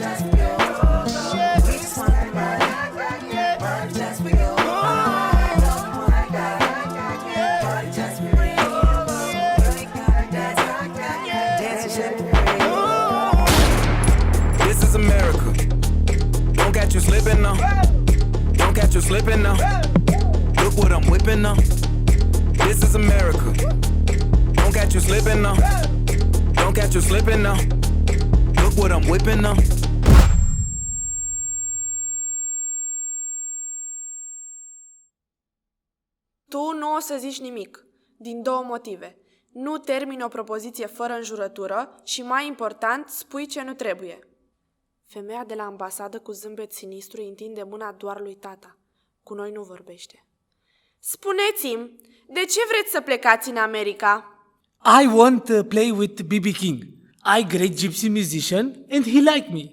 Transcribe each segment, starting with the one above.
just for you. We just want that money just for you. Don't want that money just for you. You ain't gotta dance and shake it for you. This is America. Don't catch you slipping now. Don't catch you slipping now. Look what I'm whipping now. This is America. Don't catch you slipping now. Don't catch you slipping now. Look what I'm whipping now. Tu nu o să zici nimic, din două motive. Nu termini o propoziție fără înjurătură și, mai important, spui ce nu trebuie. Femeia de la ambasadă cu zâmbet sinistru întinde mâna doar lui tata. Cu noi nu vorbește. Spuneți-mi, de ce vreți să plecați în America? I want to play with B.B. King. I great gypsy musician and he like me.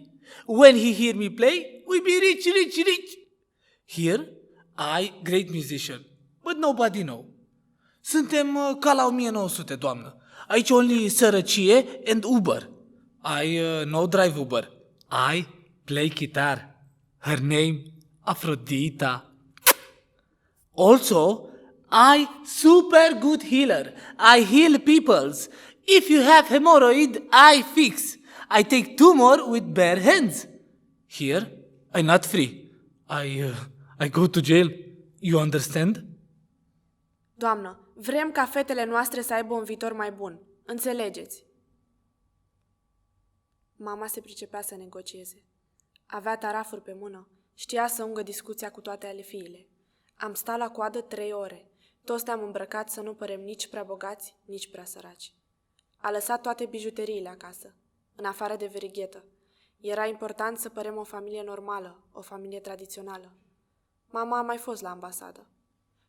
When he hear me play, we be rich, rich, rich. Here, I great musician, but nobody know. Suntem ca la 1900, doamnă. Aici only sărăcie and Uber. I no drive Uber. I play guitar. Her name Aphrodita. Also, I super good healer. I heal peoples. If you have hemorrhoid, I fix. I take tumor with bare hands. Here, I not free. I go to jail. You understand? Doamnă, vrem ca fetele noastre să aibă un viitor mai bun. Înțelegeți? Mama se pricepea să negocieze. Avea tarafuri pe mână. Știa să ungă discuția cu toate ale fiile. Am stat la coadă 3 ore. Toți ne-am îmbrăcat să nu părem nici prea bogați, nici prea săraci. A lăsat toate bijuteriile acasă, în afară de verighetă. Era important să părem o familie normală, o familie tradițională. Mama a mai fost la ambasadă.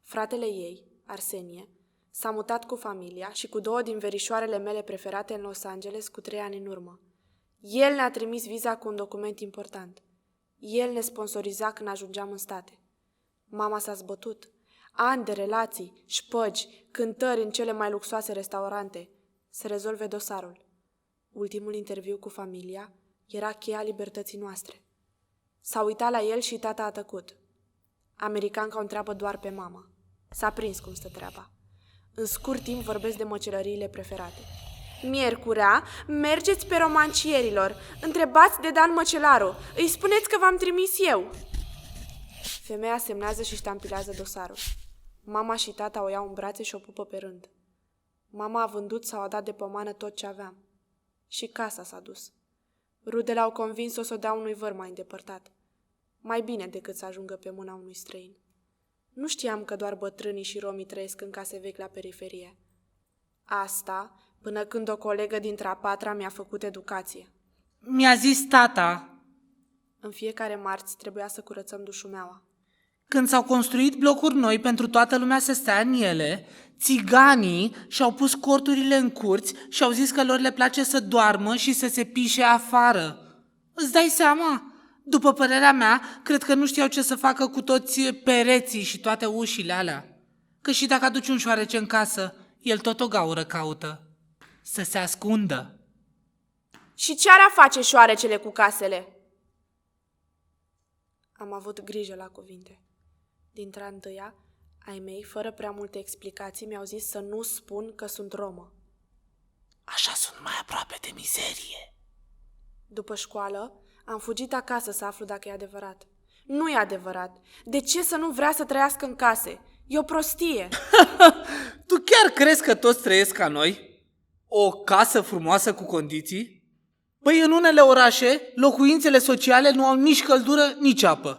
Fratele ei, Arsenie, s-a mutat cu familia și cu 2 din verișoarele mele preferate în Los Angeles cu 3 ani în urmă. El ne-a trimis viza cu un document important. El ne sponsoriza când ajungeam în state. Mama s-a zbătut. Ani de relații, șpăgi, cântări în cele mai luxoase restaurante. Să rezolve dosarul. Ultimul interviu cu familia era cheia libertății noastre. S-a uitat la el și tata a tăcut. Americanca o întreabă doar pe mama. S-a prins cum stă treaba. În scurt timp vorbesc de măcelăriile preferate. Miercurea, mergeți pe romancierilor. Întrebați de Dan Măcelaru. Îi spuneți că v-am trimis eu. Femeia semnează și ștampilează dosarul. Mama și tata o iau în brațe și o pupă pe rând. Mama a vândut sau a dat de pomană tot ce aveam. Și casa s-a dus. Rudele au convins-o să o dea unui văr mai îndepărtat. Mai bine decât să ajungă pe mâna unui străin. Nu știam că doar bătrânii și romii trăiesc în case vechi la periferie. Asta, până când o colegă dintre a 4-a mi-a făcut educație. Mi-a zis tata. În fiecare marți trebuia să curățăm dușumeaua. Când s-au construit blocuri noi pentru toată lumea să stea în ele, țiganii și-au pus corturile în curți și au zis că lor le place să doarmă și să se pișe afară. Îți dai seama? După părerea mea, cred că nu știau ce să facă cu toți pereții și toate ușile alea. Că și dacă aduci un șoarece în casă, el tot o gaură caută. Să se ascundă. Și ce ar face șoarecele cu casele? Am avut grijă la cuvinte. Dintre întâia, ai mei, fără prea multe explicații, mi-au zis să nu spun că sunt romă. Așa sunt mai aproape de mizerie. După școală, am fugit acasă să aflu dacă e adevărat. Nu e adevărat. De ce să nu vrea să trăiască în case? E o prostie. Tu chiar crezi că toți trăiesc ca noi? O casă frumoasă cu condiții? Păi în unele orașe, locuințele sociale nu au nici căldură, nici apă.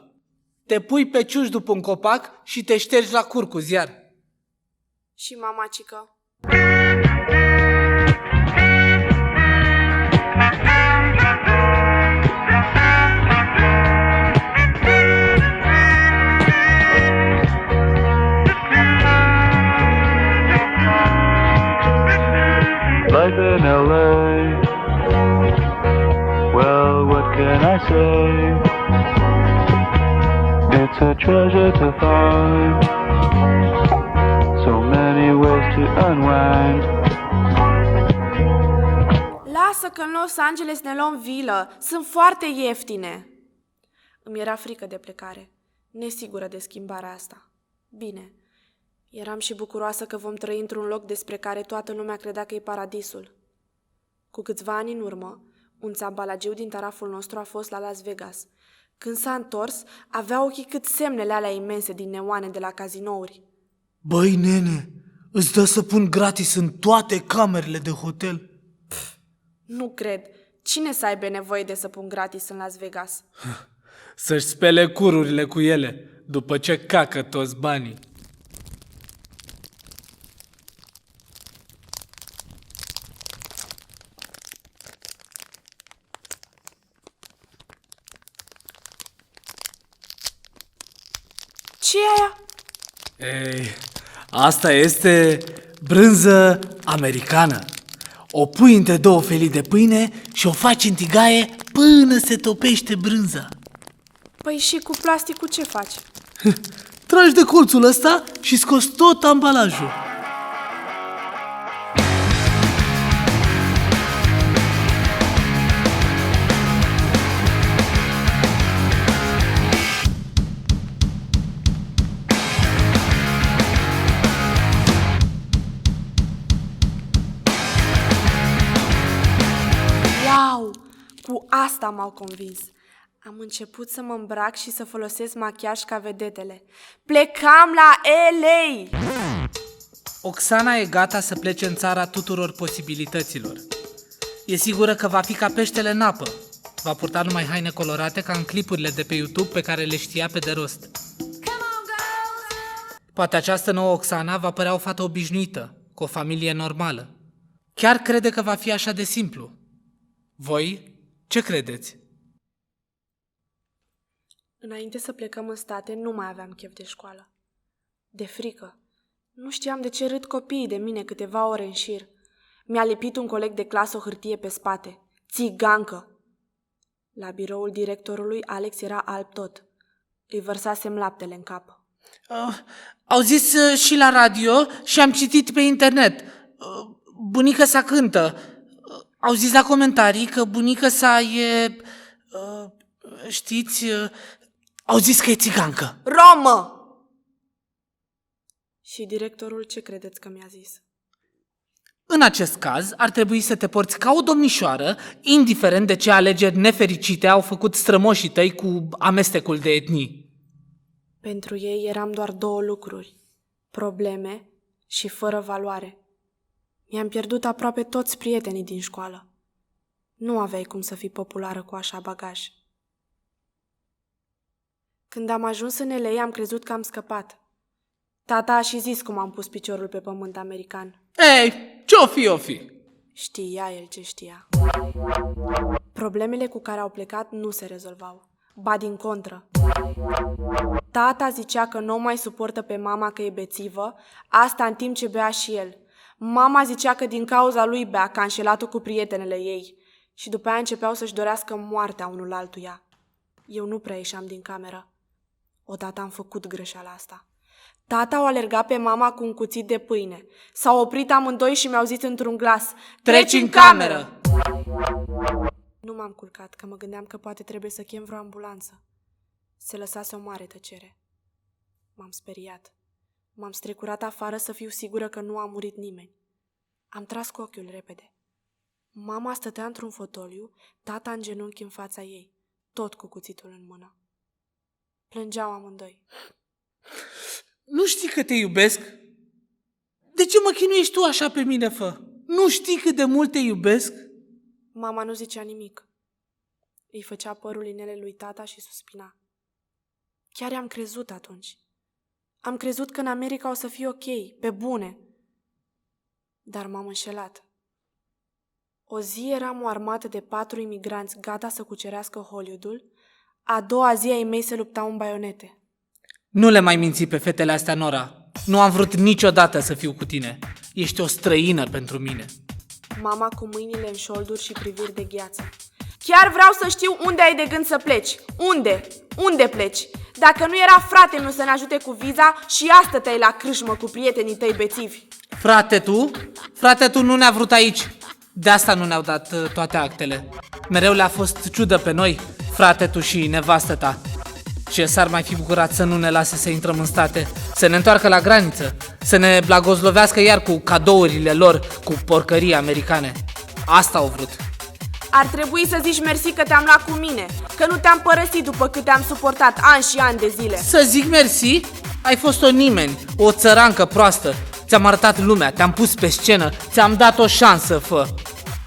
Te pui pe ciuși după un copac și te ștergi la cur cu ziar. Și mamacică? Life in LA, well, what can I say? It's a treasure to find, so many ways to unwind. lasă că în Los Angeles ne luăm vilă. Sunt foarte ieftine. Îmi era frică de plecare, nesigură de schimbarea asta. Bine, eram și bucuroasă că vom trăi într-un loc despre care toată lumea credea că e paradisul. Cu câțiva ani în urmă, un țambalagiu din taraful nostru a fost la Las Vegas. Când s-a întors, avea ochii cât semnele alea imense din neoane de la cazinouri. Băi, nene, îți dă să pun gratis în toate camerele de hotel? Nu cred. Cine să aibă nevoie de să pun gratis în Las Vegas? Să-și spele cururile cu ele, după ce cacă toți banii. Ce e aia? Ei, asta este brânză americană. O pui între două felii de pâine și o faci în tigaie până se topește brânza. Păi și cu plasticul ce faci? Tragi de colțul ăsta și scoți tot ambalajul. Wow! Cu asta m-au convins. Am început să mă îmbrac și să folosesc machiaj ca vedetele. Plecam la LA! Oxana e gata să plece în țara tuturor posibilităților. E sigură că va fi ca peștele în apă. Va purta numai haine colorate ca în clipurile de pe YouTube pe care le știa pe de rost. Poate această nouă Oxana va părea o fată obișnuită, cu o familie normală. Chiar crede că va fi așa de simplu. Voi, ce credeți? Înainte să plecăm în state, nu mai aveam chef de școală. De frică. Nu știam de ce râd copiii de mine câteva ore în șir. Mi-a lipit un coleg de clasă o hârtie pe spate. Țigancă! La biroul directorului, Alex era alb tot. Îi vărsasem laptele în cap. Au zis și la radio și am citit pe internet. Bunica sa cântă. Au zis la comentarii că bunica sa e... știți... au zis că e țigancă. Romă! Și directorul ce credeți că mi-a zis? În acest caz, ar trebui să te porți ca o domnișoară, indiferent de ce alegeri nefericite au făcut strămoșii tăi cu amestecul de etnii. Pentru ei eram doar două lucruri. Probleme și fără valoare. Mi-am pierdut aproape toți prietenii din școală. Nu aveai cum să fii populară cu așa bagaj. Când am ajuns în LA, am crezut că am scăpat. Tata a și zis cum am pus piciorul pe pământ american. Ei, ce-o fi, o fi? Știa el ce știa. Problemele cu care au plecat nu se rezolvau. Ba din contră. Tata zicea că nu mai suportă pe mama că e bețivă, asta în timp ce bea și el. Mama zicea că din cauza lui bea, că a înșelat-o cu prietenele ei. Și după aia începeau să-și dorească moartea unul altuia. Eu nu prea ieșeam din cameră. Odată am făcut greșeala asta. Tata o alerga pe mama cu un cuțit de pâine. S-au oprit amândoi și mi-au zis într-un glas: Treci în cameră! Nu m-am culcat, că mă gândeam că poate trebuie să chem vreo ambulanță. Se lăsase o mare tăcere. M-am speriat. M-am strecurat afară să fiu sigură că nu a murit nimeni. Am tras cu ochiul repede. Mama stătea într-un fotoliu, tata în genunchi în fața ei, tot cu cuțitul în mână. Plângeau amândoi. Nu știi că te iubesc? De ce mă chinuiești tu așa pe mine, fă? Nu știi cât de mult te iubesc? Mama nu zicea nimic. Îi făcea părul inele lui tata și suspina. Chiar i-am crezut atunci. Am crezut că în America o să fie ok, pe bune. Dar m-am înșelat. O zi eram o armată de 4 imigranți gata să cucerească Hollywoodul, a doua zi ai mei se luptau în baionete. Nu le mai minți pe fetele astea, Nora. Nu am vrut niciodată să fiu cu tine. Ești o străină pentru mine. Mama cu mâinile în șolduri și priviri de gheață. Chiar vreau să știu unde ai de gând să pleci. Unde? Unde pleci? Dacă nu era frate meu să ne ajute cu viza și asta te-ai la crâșmă cu prietenii tăi bețivi. Frate tu? Frate tu nu ne-a vrut aici. De asta nu ne-au dat toate actele. Mereu le-a fost ciudă pe noi, frate tu și nevastă ta. Ce s-ar mai fi bucurat să nu ne lase să intrăm în state, să ne întoarcă la graniță, să ne blagoslovească iar cu cadourile lor, cu porcării americane. Asta au vrut. Ar trebui să zici mersi că te-am luat cu mine, că nu te-am părăsit după cât te-am suportat ani și ani de zile. Să zic mersi? Ai fost o nimeni, o țărancă proastă. Ți-am arătat lumea, te-am pus pe scenă, ți-am dat o șansă, fă.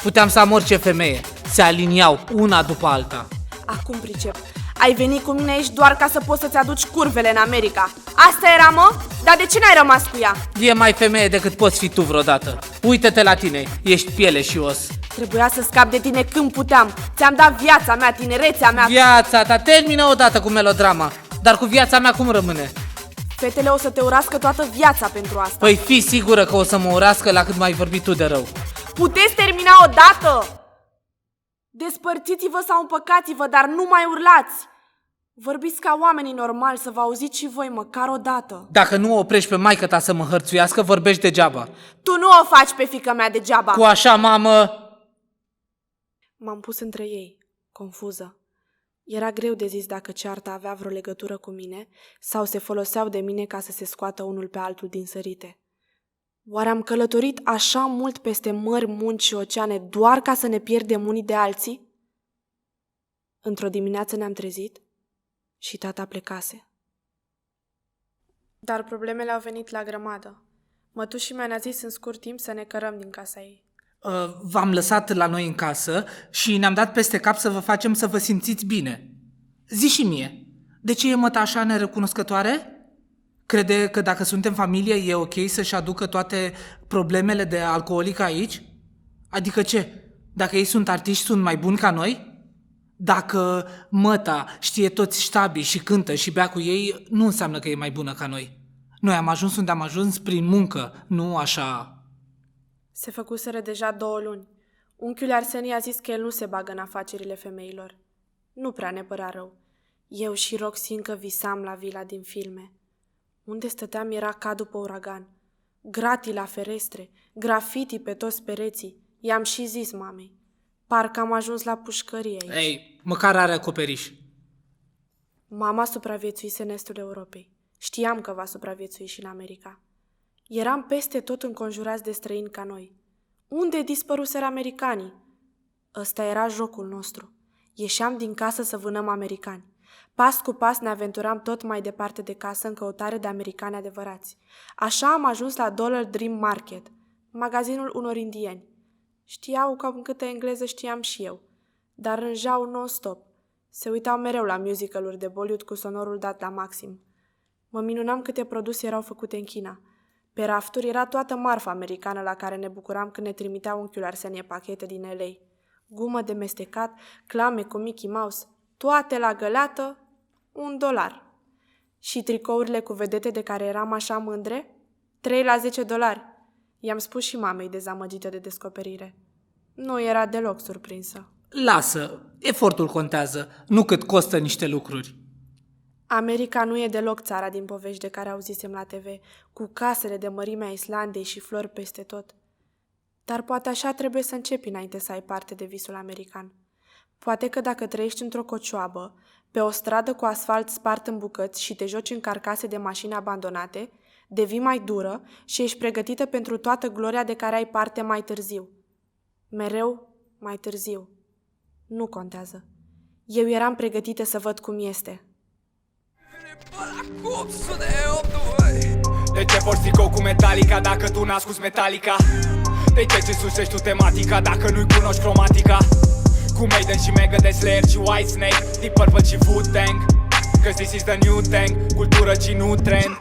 Puteam să am orice femeie, se aliniau una după alta. Acum pricep. Ai venit cu mine aici doar ca să poți să-ți aduci curvele în America. Asta era, mă? Dar de ce n-ai rămas cu ea? E mai femeie decât poți fi tu vreodată. Uită-te la tine, ești piele și os. Trebuia să scap de tine când puteam. Ți-am dat viața mea, tinerețea mea. Viața ta, termină odată cu melodrama. Dar cu viața mea cum rămâne? Fetele o să te urască toată viața pentru asta. Păi fii sigură că o să mă urască la cât mai vorbi tu de rău. Puteți termina odată! Despărțiți-vă sau împăcați-vă, dar nu mai urlați! Vorbiți ca oamenii normali, să vă auziți și voi măcar o dată. Dacă nu o oprești pe maică ta să mă hărțuiască, vorbești degeaba. Tu nu o faci pe fiica mea degeaba. Cu așa, mamă... M-am pus între ei, confuză. Era greu de zis dacă cearta avea vreo legătură cu mine sau se foloseau de mine ca să se scoată unul pe altul din sărite. Oare am călătorit așa mult peste mări, munci și oceane doar ca să ne pierdem unii de alții? Într-o dimineață ne-am trezit și tata plecase. Dar problemele au venit la grămadă. Mătușii mea ne-a zis în scurt timp să ne cărăm din casa ei. V-am lăsat la noi în casă și ne-am dat peste cap să vă facem să vă simțiți bine. Zi și mie, de ce e măta așa nerecunoscătoare? Crede că dacă suntem familie e ok să-și aducă toate problemele de alcoolic aici? Adică ce? Dacă ei sunt artiști, sunt mai buni ca noi? Dacă măta știe toți ștabii și cântă și bea cu ei, nu înseamnă că e mai bună ca noi. Noi am ajuns unde am ajuns prin muncă, nu așa... Se făcuseră deja 2 luni. Unchiul Arsenie a zis că el nu se bagă în afacerile femeilor. Nu prea ne părea rău. Eu și Roxy încă visam la vila din filme. Unde stăteam era ca după uragan. Gratii la ferestre, grafiti pe toți pereții. I-am și zis mamei. Parcă am ajuns la pușcărie aici. Ei, măcar are acoperiș. Mama supraviețuise în estul Europei. Știam că va supraviețui și în America. Eram peste tot înconjurați de străini ca noi. Unde dispăruseră americanii? Ăsta era jocul nostru. Ieșeam din casă să vânăm americani. Pas cu pas ne aventuram tot mai departe de casă în căutare de americani adevărați. Așa am ajuns la Dollar Dream Market, magazinul unor indieni. Știau cam câtă engleză știam și eu, dar rânjau non-stop. Se uitau mereu la musical-uri de Bollywood cu sonorul dat la maxim. Mă minunam câte produse erau făcute în China. Pe rafturi era toată marfa americană la care ne bucuram când ne trimitea unchiul Arsenie pachete din LA. Gumă de mestecat, clame cu Mickey Mouse, toate la găleată, $1. Și tricourile cu vedete de care eram așa mândre? 3 la $10. I-am spus și mamei dezamăgită de descoperire. Nu era deloc surprinsă. Lasă, efortul contează, nu cât costă niște lucruri. America nu e deloc țara din povești de care auzisem la TV, cu casele de mărimea Islandei și flori peste tot. Dar poate așa trebuie să începi înainte să ai parte de visul american. Poate că dacă trăiești într-o cocioabă, pe o stradă cu asfalt spart în bucăți și te joci în carcase de mașini abandonate, devii mai dură și ești pregătită pentru toată gloria de care ai parte mai târziu. Mereu mai târziu. Nu contează. Eu eram pregătită să văd cum este. De ce vor strico cu Metallica dacă tu n-asculti Metallica? De ce susești tu tematica dacă nu-i cunoști cromatica? Cu Maiden și Megadeth, Slayer și Whitesnake, Deep Purple și Wu-Tang, cause this is the new thing, cultură și nu trend.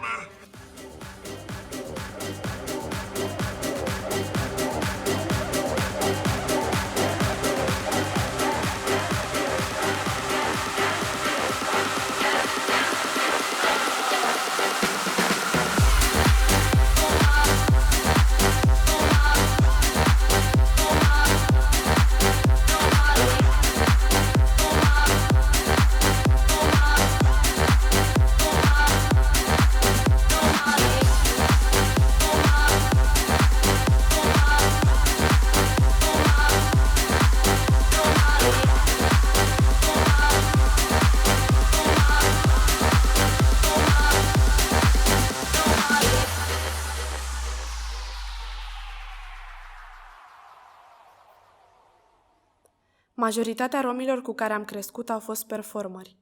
Majoritatea romilor cu care am crescut au fost performeri.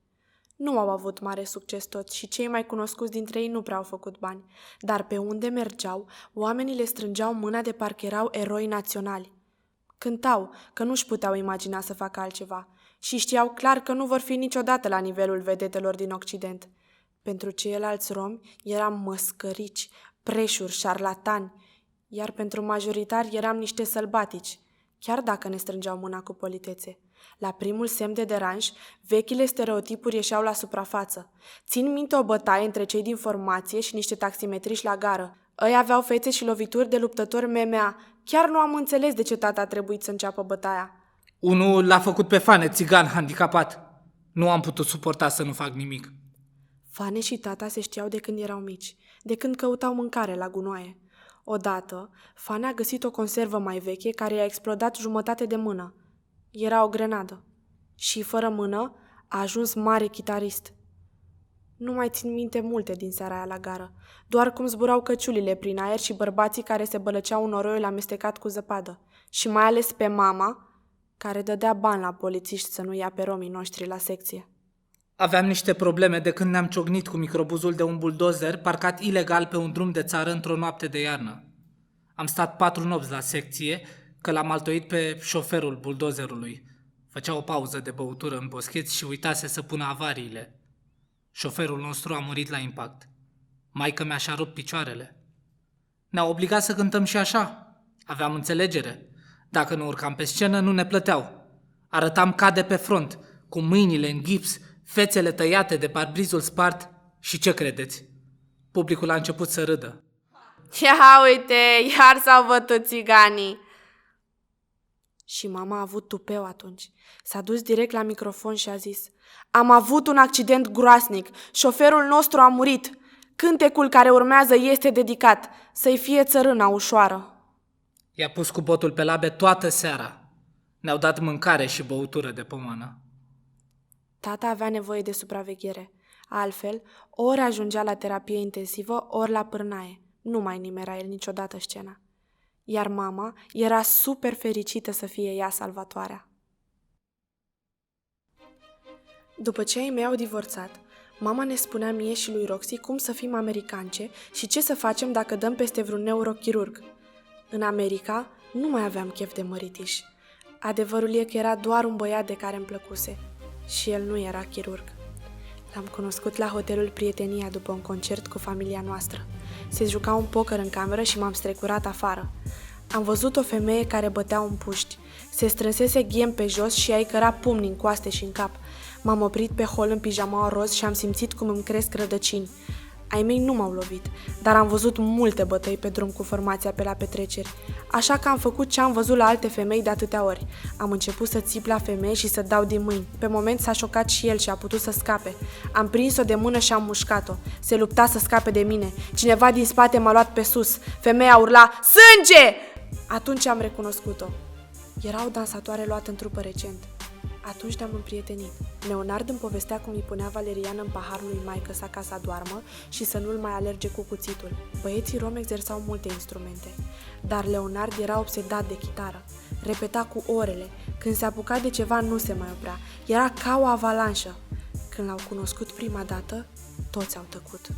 Nu au avut mare succes toți și cei mai cunoscuți dintre ei nu prea au făcut bani, dar pe unde mergeau, oamenii le strângeau mâna de parcă erau eroi naționali. Cântau că nu-și puteau imagina să facă altceva și știau clar că nu vor fi niciodată la nivelul vedetelor din Occident. Pentru ceilalți romi eram măscărici, preșuri, șarlatani, iar pentru majoritari eram niște sălbatici, chiar dacă ne strângeau mâna cu politețe. La primul semn de deranj, vechile stereotipuri ieșeau la suprafață. Țin minte o bătaie între cei din formație și niște taximetriști la gară. Ei aveau fețe și lovituri de luptători MMA. Chiar nu am înțeles de ce tata a trebuit să înceapă bătaia. Unul l-a făcut pe Fane, țigan, handicapat. Nu am putut suporta să nu fac nimic. Fane și tata se știau de când erau mici, de când căutau mâncare la gunoaie. Odată, Fane a găsit o conservă mai veche care i-a explodat jumătate de mână. Era o grenadă. Și, fără mână, a ajuns mare chitarist. Nu mai țin minte multe din seara aia la gară, doar cum zburau căciulile prin aer și bărbații care se bălăceau un noroiul amestecat cu zăpadă. Și mai ales pe mama, care dădea bani la polițiști să nu ia pe romii noștri la secție. Aveam niște probleme de când ne-am ciocnit cu microbuzul de un buldozer parcat ilegal pe un drum de țară într-o noapte de iarnă. Am stat 4 nopți la secție, că l-am altoit pe șoferul buldozerului. Făcea o pauză de băutură în boscheți și uitase să pună avariile. Șoferul nostru a murit la impact. Maică mea și-a rupt picioarele. Ne-a obligat să cântăm și așa. Aveam înțelegere. Dacă nu urcam pe scenă, nu ne plăteau. Arătam ca de pe front, cu mâinile în gips, fețele tăiate de parbrizul spart și ce credeți? Publicul a început să râdă. Ia uite, iar s-au bătut țiganii! Și mama a avut tupeu atunci. S-a dus direct la microfon și a zis: am avut un accident groasnic. Șoferul nostru a murit. Cântecul care urmează este dedicat. Să-i fie țărâna ușoară. I-a pus cu botul pe labe toată seara. Ne-au dat mâncare și băutură de pomană. Tata avea nevoie de supraveghere. Altfel, ori ajungea la terapie intensivă, ori la pârnaie. Nu mai nimerea el niciodată scena. Iar mama era super fericită să fie ea salvatoarea. După ce ai mei au divorțat, mama ne spunea mie și lui Roxy cum să fim americance și ce să facem dacă dăm peste vreun neurochirurg. În America nu mai aveam chef de măritiș. Adevărul e că era doar un băiat de care îmi plăcuse și el nu era chirurg. L-am cunoscut la hotelul Prietenia după un concert cu familia noastră. Se juca un poker în cameră și m-am strecurat afară. Am văzut o femeie care bătea un puști. Se strânsese ghem pe jos și a-i căra pumni în coaste și în cap. M-am oprit pe hol în pijamaua roz și am simțit cum îmi cresc rădăcini. Ai mei nu m-au lovit, dar am văzut multe bătăi pe drum cu formația pe la petreceri. Așa că am făcut ce am văzut la alte femei de atâtea ori. Am început să țip la femeie și să dau din mâini. Pe moment s-a șocat și el și a putut să scape. Am prins-o de mână și am mușcat-o. Se lupta să scape de mine. Cineva din spate m-a luat pe sus. Femeia urla: sânge! Atunci am recunoscut-o. Era o dansatoare luată în trupă recent. Atunci ne-am împrietenit. Leonard îmi povestea cum îi punea valeriană în paharul lui maică sa ca să doarmă și să nu-l mai alerge cu cuțitul. Băieții romi exersau multe instrumente, dar Leonard era obsedat de chitară. Repeta cu orele. Când se apuca de ceva, nu se mai oprea. Era ca o avalanșă. Când l-au cunoscut prima dată, toți au tăcut.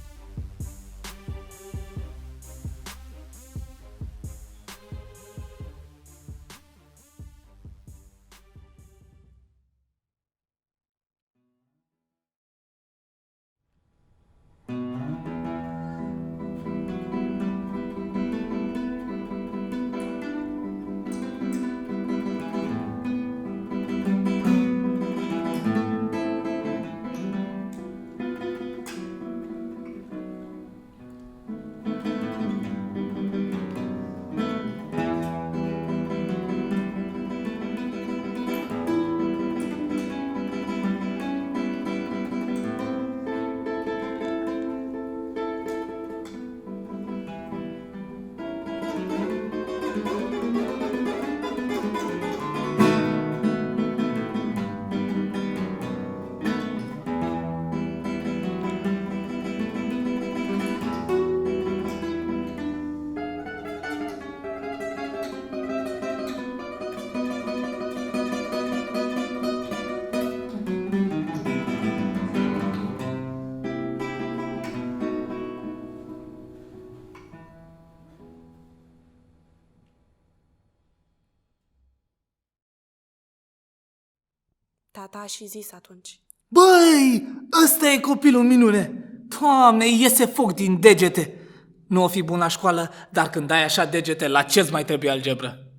Tata a și zis atunci. Băi, ăsta e copilul minune! Doamne, iese foc din degete! Nu o fi bun la școală, dar când ai așa degete, la ce-ți mai trebuie algebră?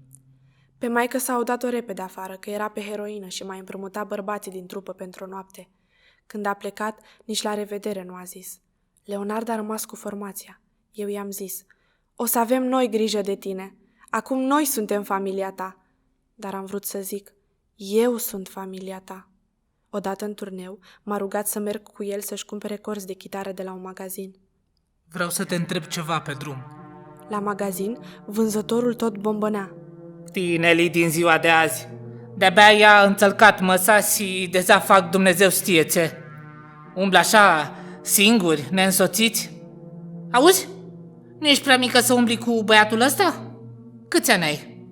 Pe maică s-a dat-o repede afară, că era pe heroină și mai împrumuta bărbații din trupă pentru o noapte. Când a plecat, nici la revedere nu a zis. Leonard a rămas cu formația. Eu i-am zis, o să avem noi grijă de tine. Acum noi suntem familia ta. Dar am vrut să zic, eu sunt familia ta. Odată în turneu, m-a rugat să merg cu el să-și cumpere corzi de chitară de la un magazin. Vreau să te întreb ceva pe drum. La magazin, vânzătorul tot bombănea. Tinelii din ziua de azi, de-abia i-a înțălcat măsa și deja fac Dumnezeu știe ce. Umblă așa, singuri, neînsoțiți. Auzi? Nu ești prea mică să umbli cu băiatul ăsta? Câți ani ai?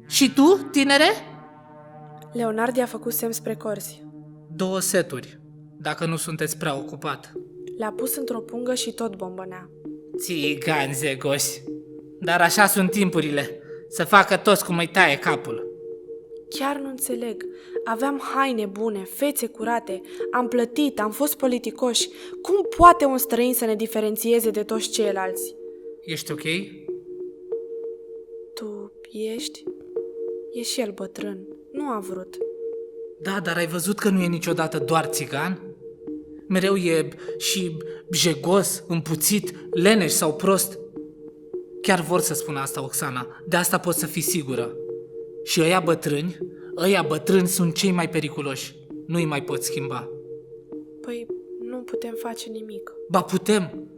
Și tu, tinere? Leonard i-a făcut semn spre corzi. 2 seturi, dacă nu sunteți prea ocupat. Le-a pus într-o pungă și tot bombănea. Țigani zegoși. Dar așa sunt timpurile. Să facă toți cum îi taie capul. Chiar nu înțeleg. Aveam haine bune, fețe curate, am plătit, am fost politicoși. Cum poate un străin să ne diferențieze de toți ceilalți? Ești ok? Tu ești? E și el bătrân. Nu a vrut. Da, dar ai văzut că nu e niciodată doar țigan? Mereu e și jegos, împuțit, leneș sau prost. Chiar vor să spun asta, Oxana. De asta poți să fii sigură. Și ăia bătrâni sunt cei mai periculoși. Nu-i mai poți schimba. Păi, nu putem face nimic. Ba putem!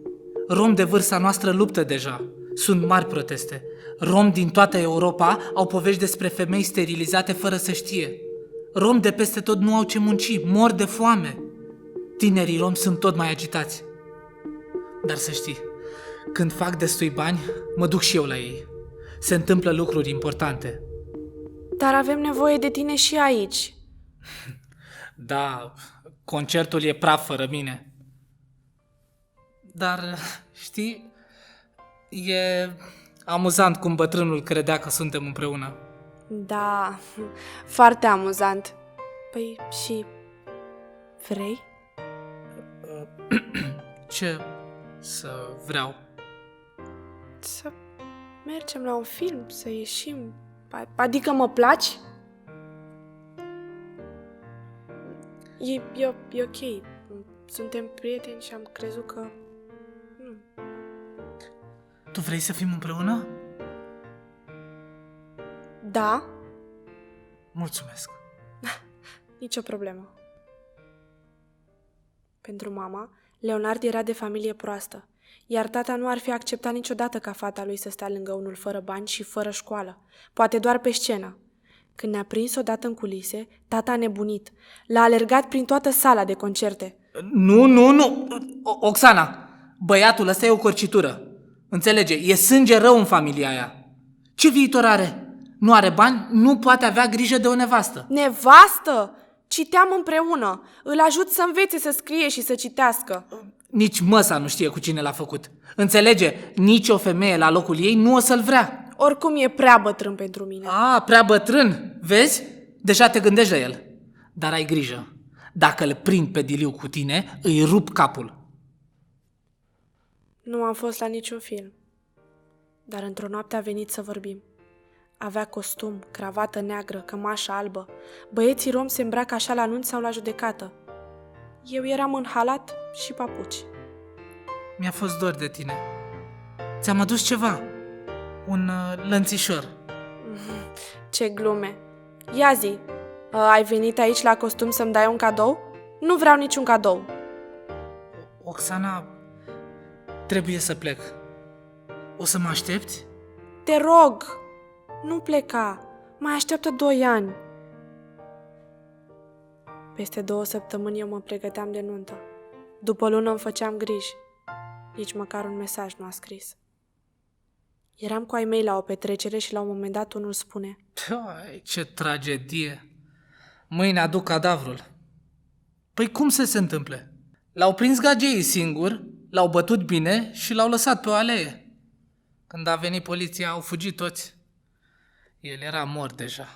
Romi de vârsta noastră luptă deja. Sunt mari proteste. Romi din toată Europa au povești despre femei sterilizate fără să știe. Romi de peste tot nu au ce munci, mor de foame. Tinerii romi sunt tot mai agitați. Dar să știi, când fac destui bani, mă duc și eu la ei. Se întâmplă lucruri importante. Dar avem nevoie de tine și aici. Da, concertul e praf fără mine. Dar, știi, e amuzant cum bătrânul credea că suntem împreună. Da, foarte amuzant. Păi și vrei? Ce să vreau? Să mergem la un film, să ieșim. Adică mă placi? E ok. Suntem prieteni și am crezut că... Tu vrei să fim împreună? Da, Mulțumesc. nicio problemă. Pentru mama, Leonard era de familie proastă, iar tata nu ar fi acceptat niciodată ca fata lui să stea lângă unul fără bani și fără școală, poate doar pe scenă. Când ne-a prins odată în culise, tata a nebunit. L-a alergat prin toată sala de concerte. Nu! Oxana, băiatul ăsta e o corcitură. Înțelege, e sânge rău în familia aia. Ce viitor are? Nu are bani, nu poate avea grijă de o nevastă. Nevastă! Citeam împreună. Îl ajut să învețe să scrie și să citească. Nici măsa nu știe cu cine l-a făcut. Înțelege, nici o femeie la locul ei nu o să-l vrea. Oricum e prea bătrân pentru mine. Prea bătrân, vezi? Deja te gândești la el. Dar ai grijă. Dacă îl prind pe diliu cu tine, îi rup capul. Nu am fost la niciun film. Dar într-o noapte a venit să vorbim. Avea costum, cravată neagră, cămașă albă. Băieții romi se îmbracă așa la nunți sau la judecată. Eu eram în halat și papuci. Mi-a fost dor de tine. Ți-am adus ceva. Un lănțișor. Ce glume! Ia zi, ai venit aici la costum să-mi dai un cadou? Nu vreau niciun cadou. Oxana, trebuie să plec. O să mă aștepți? Te rog, nu pleca. Mai așteaptă 2 ani. Peste 2 săptămâni eu mă pregăteam de nuntă. După o lună îmi făceam griji. Nici măcar un mesaj nu a scris. Eram cu ai mei la o petrecere și la un moment dat unul spune: Ai, ce tragedie! Mâine aduc cadavrul. Păi cum să se întâmple? L-au prins gageii singur, l-au bătut bine și l-au lăsat pe o alee. Când a venit poliția, au fugit toți. El era mort deja.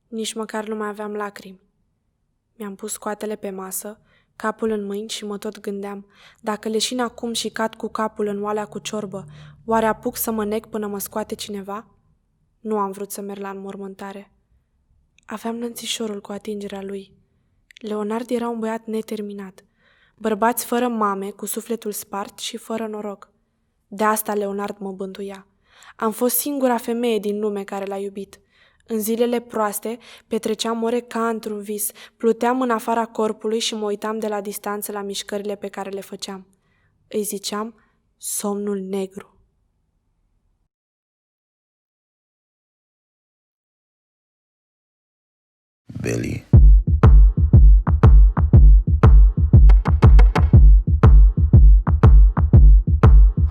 Nici măcar nu mai aveam lacrimi. Mi-am pus coatele pe masă, capul în mâini și mă tot gândeam, dacă leșin acum și cad cu capul în oalea cu ciorbă, oare apuc să mă nec până mă scoate cineva? Nu am vrut să merg la înmormântare. Aveam nănțișorul cu atingerea lui. Leonard era un băiat neterminat. Bărbați fără mame, cu sufletul spart și fără noroc. De asta Leonard mă bântuia. Am fost singura femeie din lume care l-a iubit. În zilele proaste petreceam ore ca într-un vis, pluteam în afara corpului și mă uitam de la distanță la mișcările pe care le făceam. Îi ziceam somnul negru. Billy.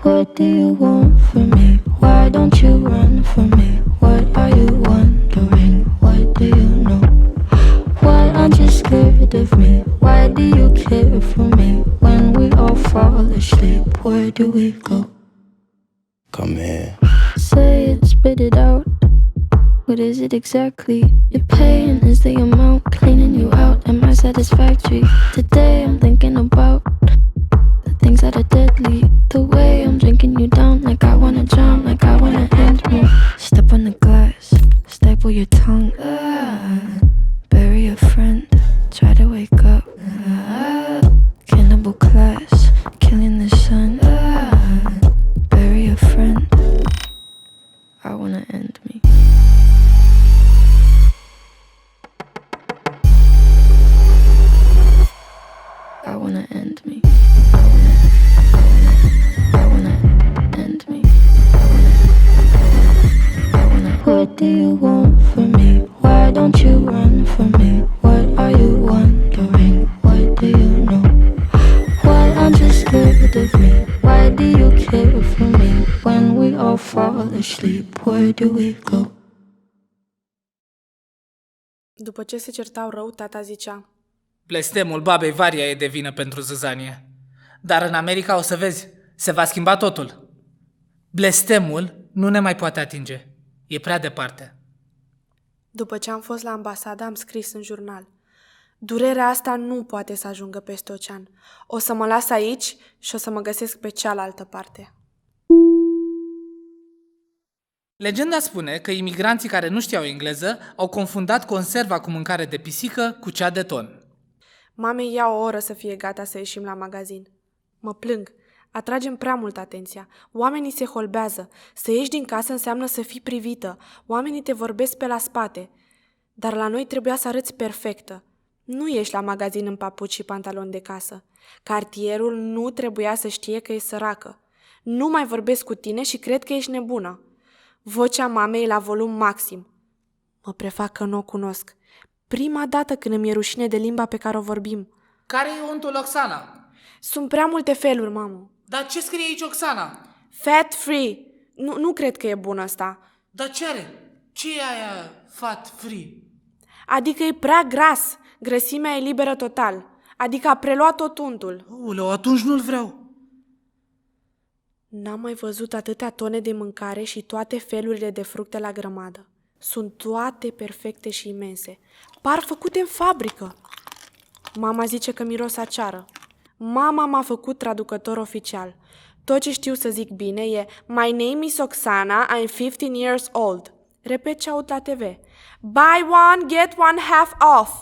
What do you want from me? Why don't you run from me? What are you wondering? What do you know? Why aren't you scared of me? Why do you care for me? When we all fall asleep, where do we go? Come here. Say it, spit it out. What is it exactly? Your pain is the amount cleaning you out. Am I satisfactory? Today I'm thinking about the things that are deadly. The way I'm drinking you down, like I wanna drown, like I wanna end me. Step on the glass, staple your tongue. Bury a friend, try to wake up. Cannibal class, killing the sun. Bury a friend, I wanna end me. I wanna end me. I wanna end me. What do you want from me? Why don't you run from me? What are you wondering? What do you know? Why aren't you scared of me? Why do you care for me? When we all fall asleep, where do we go? După ce se certau rău, tata zicea: Blestemul babei Varia e de vină pentru zâzanie. Dar în America o să vezi, se va schimba totul. Blestemul nu ne mai poate atinge. E prea departe. După ce am fost la ambasadă, am scris în jurnal: durerea asta nu poate să ajungă peste ocean. O să mă las aici și o să mă găsesc pe cealaltă parte. Legenda spune că imigranții care nu știau engleză au confundat conserva cu mâncare de pisică cu cea de ton. Mamei ia o oră să fie gata să ieșim la magazin. Mă plâng. Atragem prea mult atenția. Oamenii se holbează. Să ieși din casă înseamnă să fii privită. Oamenii te vorbesc pe la spate. Dar la noi trebuia să arăți perfectă. Nu ieși la magazin în papuci și pantaloni de casă. Cartierul nu trebuia să știe că e săracă. Nu mai vorbesc cu tine și cred că ești nebună. Vocea mamei la volum maxim. Mă prefac că nu o cunosc. Prima dată când îmi e rușine de limba pe care o vorbim. Care e untul Oxana? Sunt prea multe feluri, mamă. Dar ce scrie aici Oxana? Fat free. Nu cred că e bun ăsta. Dar ce are? Ce e aia fat free? Adică e prea gras. Grăsimea e liberă total. Adică a preluat tot untul. Uleu, atunci nu-l vreau. N-am mai văzut atâtea tone de mâncare și toate felurile de fructe la grămadă. Sunt toate perfecte și imense. Par făcute în fabrică. Mama zice că miros a ceară. Mama m-a făcut traducător oficial. Tot ce știu să zic bine e My name is Oxana, I'm 15 years old. Repet ce aud la TV. Buy one, get one half off.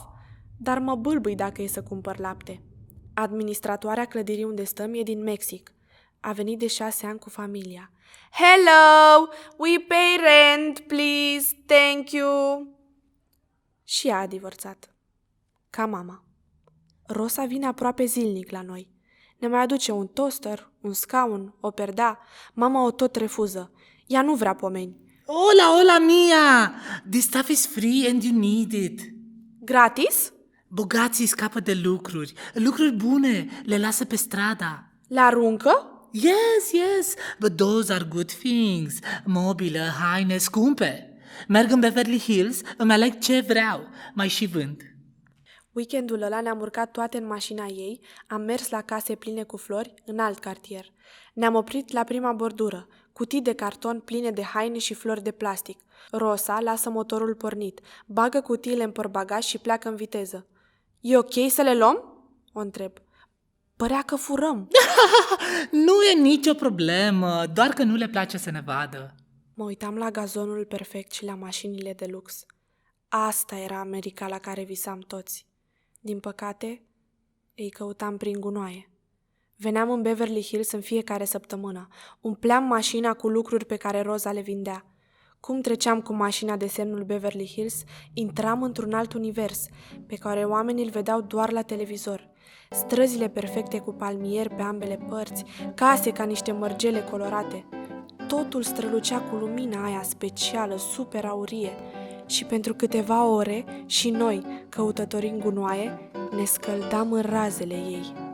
Dar mă bâlbâi dacă e să cumpăr lapte. Administratoarea clădirii unde stăm e din Mexic. A venit de 6 ani cu familia. Hello! We pay rent, please. Thank you. Și ea a divorțat. Ca mama. Rosa vine aproape zilnic la noi. Ne mai aduce un toaster, un scaun, o perdea. Mama o tot refuză. Ea nu vrea pomeni. Hola, mia! This stuff is free and you need it. Gratis? Bogații scapă de lucruri bune, le lasă pe strada. Le aruncă? Yes, but those are good things. Mobilă, haine scumpe. Merg în Beverly Hills, îmi aleg ce vreau, mai și vând. Weekendul ăla ne-am urcat toate în mașina ei, am mers la case pline cu flori în alt cartier. Ne-am oprit la prima bordură. cutii de carton pline de haine și flori de plastic. Rosa lasă motorul pornit, bagă cutiile în portbagaj și pleacă în viteză. E ok să le luăm? O întreb. Părea că furăm. Nu e nicio problemă, doar că nu le place să ne vadă. Mă uitam la gazonul perfect și la mașinile de lux. Asta era America la care visam toți. Din păcate, îi căutam prin gunoaie. Veneam în Beverly Hills în fiecare săptămână. Umpleam mașina cu lucruri pe care Roza le vindea. Cum treceam cu mașina de semnul Beverly Hills, intram într-un alt univers, pe care oamenii îl vedeau doar la televizor. Străzile perfecte cu palmieri pe ambele părți, case ca niște mărgele colorate. Totul strălucea cu lumina aia specială, super aurie. Și pentru câteva ore, și noi, căutători în gunoaie, ne scăldam în razele ei.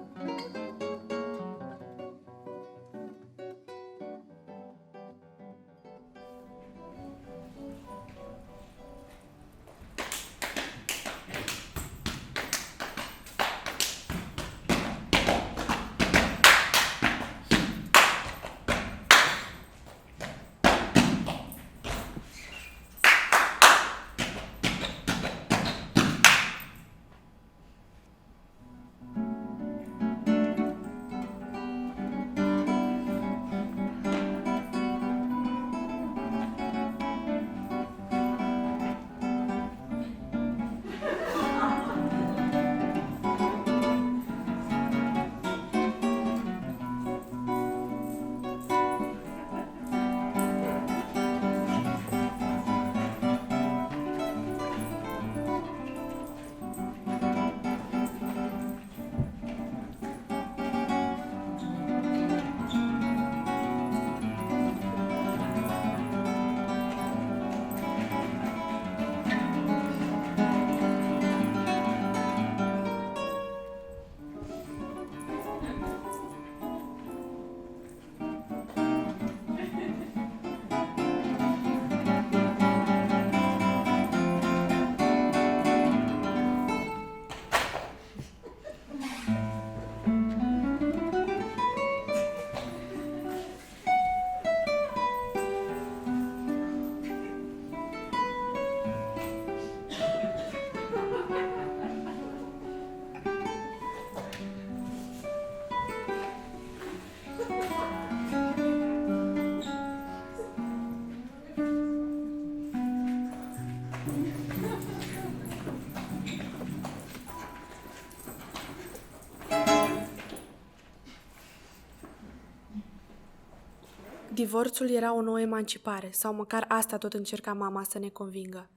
Divorțul era o nouă emancipare, sau măcar asta tot încerca mama să ne convingă.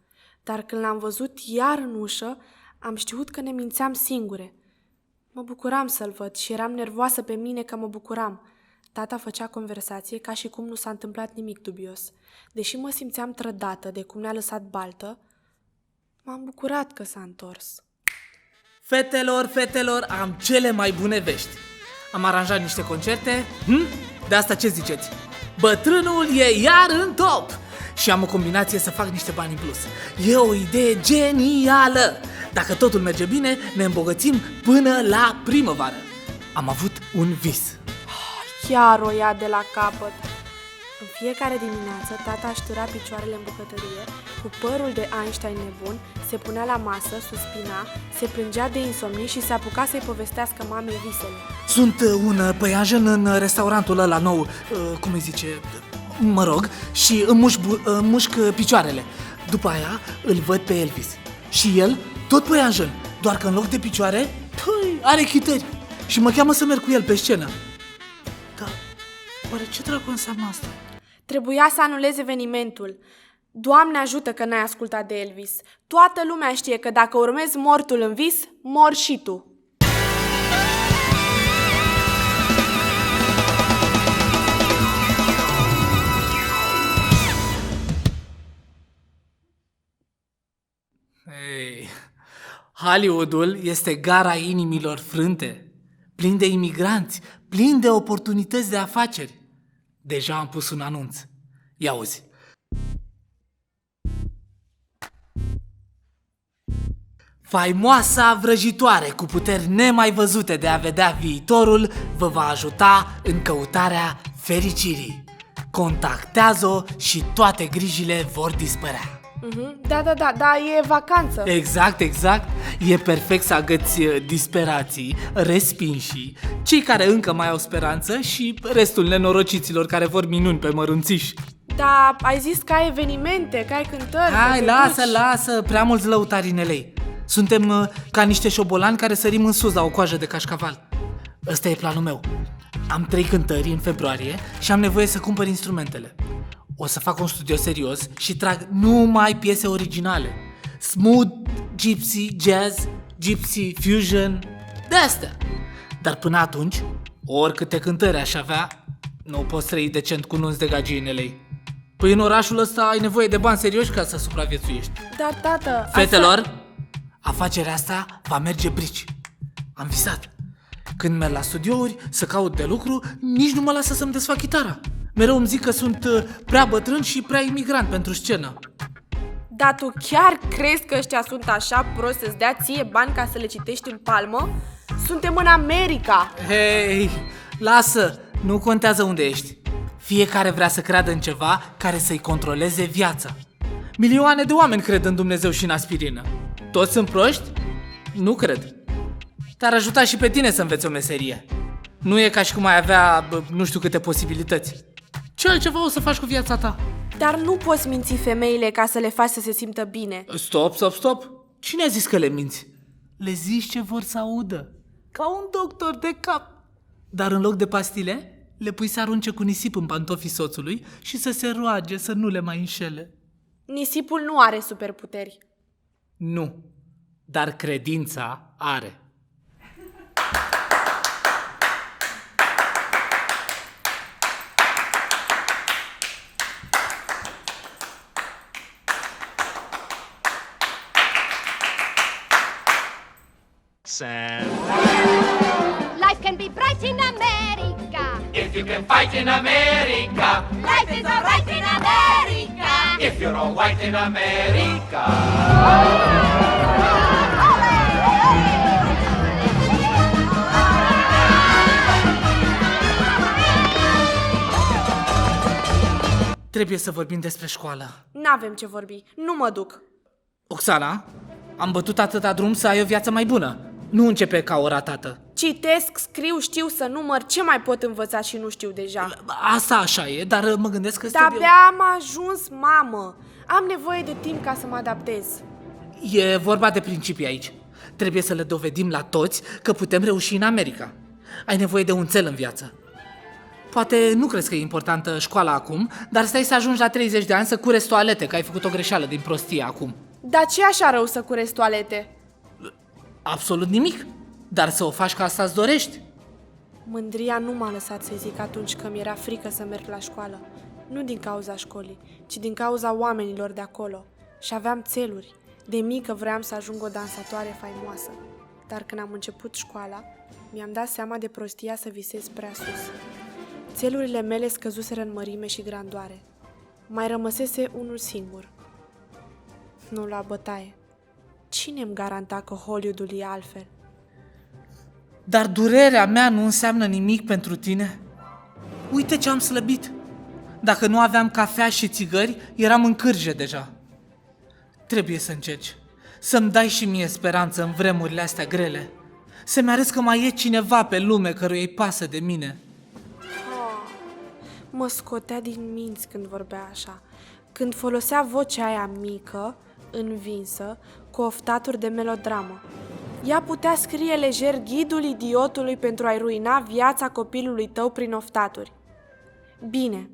Dar când l-am văzut iar în ușă, am știut că ne mințeam singure. Mă bucuram să-l văd și eram nervoasă pe mine că mă bucuram. Tata făcea conversație ca și cum nu s-a întâmplat nimic dubios. Deși mă simțeam trădată de cum ne-a lăsat baltă, m-am bucurat că s-a întors. Fetelor, am cele mai bune vești. Am aranjat niște concerte. De asta ce ziceți? Bătrânul e iar în top! Și am o combinație să fac niște bani în plus. E o idee genială! Dacă totul merge bine, ne îmbogățim până la primăvară. Am avut un vis. Chiar o ia de la capăt. În fiecare dimineață, tata aștera picioarele în bucătărie, cu părul de Einstein nebun, se punea la masă, suspina, se plângea de insomnie și se apuca să-i povestească mamei visele. Sunt un păianjen în restaurantul ăla nou, cum îi zice, mă rog, și îmi mușc picioarele. După aia îl văd pe Elvis. Și el, tot păianjen, doar că în loc de picioare, are chitări. Și mă cheamă să merg cu el pe scenă. Dar, oare ce dracu înseamnă asta? Trebuia să anulezi evenimentul. Doamne ajută că n-ai ascultat de Elvis. Toată lumea știe că dacă urmezi mortul în vis, mor și tu. Hey, Hollywoodul este gara inimilor frânte, plin de imigranți, plin de oportunități de afaceri. Deja am pus un anunț. Ia auzi. Faimoasa vrăjitoare cu puteri nemai văzute de a vedea viitorul vă va ajuta în căutarea fericirii. Contactează-o și toate grijile vor dispărea. Da, e vacanță. Exact. E perfect să agăți disperații, respinși, cei care încă mai au speranță și restul nenorociților care vor minuni pe mărunțiși. Da, ai zis că ai evenimente, că ai cântări. Hai, că te duci. lasă, prea mulți lăutari în LA. Suntem ca niște șobolani care sărim în sus la o coajă de cașcaval. Ăsta e planul meu. Am 3 cântări în februarie și am nevoie să cumpăr instrumentele. O să fac un studio serios și trag numai piese originale. Smooth, gypsy, jazz, gypsy, fusion, de-astea. Dar până atunci, oricâte cântări aș avea, nu poți trăi decent cu nunți de gagii în LA. Păi în orașul ăsta ai nevoie de bani serioși ca să supraviețuiești. Dar, tată... Fetelor, afacerea asta va merge brici. Am visat. Când merg la studiouri să caut de lucru, nici nu mă lasă să-mi desfac chitara. Mereu îmi zic că sunt prea bătrân și prea imigrant pentru scenă. Dar tu chiar crezi că ăștia sunt așa prost să-ți dea ție bani ca să le citești în palmă? Suntem în America! Hei, lasă, nu contează unde ești. Fiecare vrea să creadă în ceva care să-i controleze viața. Milioane de oameni cred în Dumnezeu și în aspirină. Toți sunt proști? Nu cred. Te-ar ajuta și pe tine să înveți o meserie. Nu e ca și cum ai avea nu știu câte posibilități. Ce altceva o să faci cu viața ta? Dar nu poți minți femeile ca să le faci să se simtă bine. Stop. Cine a zis că le minți? Le zici ce vor să audă. Ca un doctor de cap. Dar în loc de pastile, le pui să arunce cu nisip în pantofii soțului și să se roage să nu le mai înșele. Nisipul nu are superputeri. Nu, dar credința are. Life can be bright in America. If you can fight in America, Life is alright in America. if you're all white in America. Trebuie să vorbim despre școală. N-avem ce vorbi, nu mă duc. Oxana, am bătut atâta drum să ai o viață mai bună. Nu începe ca o ratată. Citesc, scriu, știu să număr, ce mai pot învăța și nu știu deja? Asta așa e, dar mă gândesc că De-abia am ajuns, mamă. Am nevoie de timp ca să mă adaptez. E vorba de principii aici. Trebuie să le dovedim la toți că putem reuși în America. Ai nevoie de un cel în viață. Poate nu crezi că e importantă școala acum, dar stai să ajungi la 30 de ani să cureți toalete, că ai făcut o greșeală din prostie acum. Dar ce așa rău să curezi toalete? Absolut nimic, dar să o faci ca asta îți dorești. Mândria nu m-a lăsat să zic atunci că mi-era frică să merg la școală. Nu din cauza școlii, ci din cauza oamenilor de acolo. Și aveam țeluri. De mică vreau să ajung o dansatoare faimoasă. Dar când am început școala, mi-am dat seama de prostia să visez prea sus. Țelurile mele scăzuseră în mărime și grandoare. Mai rămăsese unul singur. Nu la bătaie. Cine îmi garanta că Hollywoodul e altfel? Dar durerea mea nu înseamnă nimic pentru tine. Uite ce am slăbit. Dacă nu aveam cafea și țigări, eram în cârje deja. Trebuie să încerci. Să-mi dai și mie speranță în vremurile astea grele. Să-mi arăți că mai e cineva pe lume căruia îi pasă de mine. Mă scotea din minți când vorbea așa, când folosea vocea aia mică, învinsă, cu oftaturi de melodramă. Ea putea scrie lejer ghidul idiotului pentru a-i ruina viața copilului tău prin oftaturi. Bine,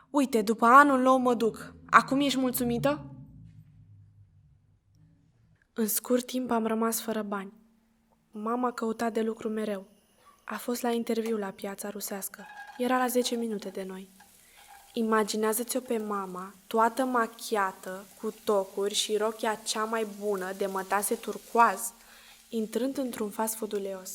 uite, după anul nou mă duc. Acum ești mulțumită? În scurt timp am rămas fără bani. Mama căuta de lucru mereu. A fost la interviu la Piața Rusească. Era la 10 minute de noi. Imaginează-ți-o pe mama, toată machiată, cu tocuri și rochia cea mai bună de mătase turcoaz, intrând într-un fast food uleos.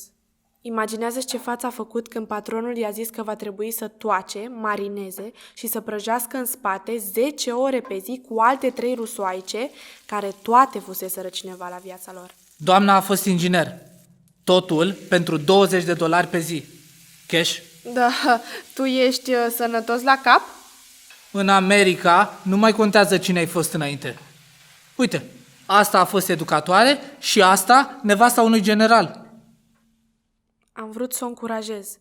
Imaginează-ți ce față a făcut când patronul i-a zis că va trebui să toace, marineze și să prăjească în spate 10 ore pe zi cu alte 3 rusoaice, care toate fuseseră cineva la viața lor. Doamna a fost inginer. Totul pentru $20 pe zi. Cash? Da, tu ești sănătos la cap? În America nu mai contează cine ai fost înainte. Uite, asta a fost educatoare și asta nevasta unui general. Am vrut să o încurajez.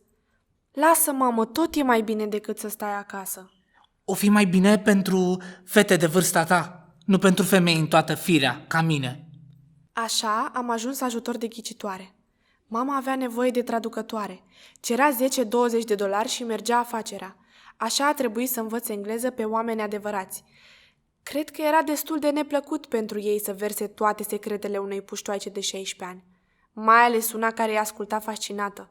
Lasă, mamă, tot e mai bine decât să stai acasă. O fi mai bine pentru fete de vârsta ta, nu pentru femei în toată firea, ca mine. Așa am ajuns ajutor de ghicitoare. Mama avea nevoie de traducătoare. Cerea 10-20 de dolari și mergea afacerea. Așa a trebuit să învăț engleză pe oameni adevărați. Cred că era destul de neplăcut pentru ei să verse toate secretele unei puștoaice de 16 ani, mai ales una care îi asculta fascinată.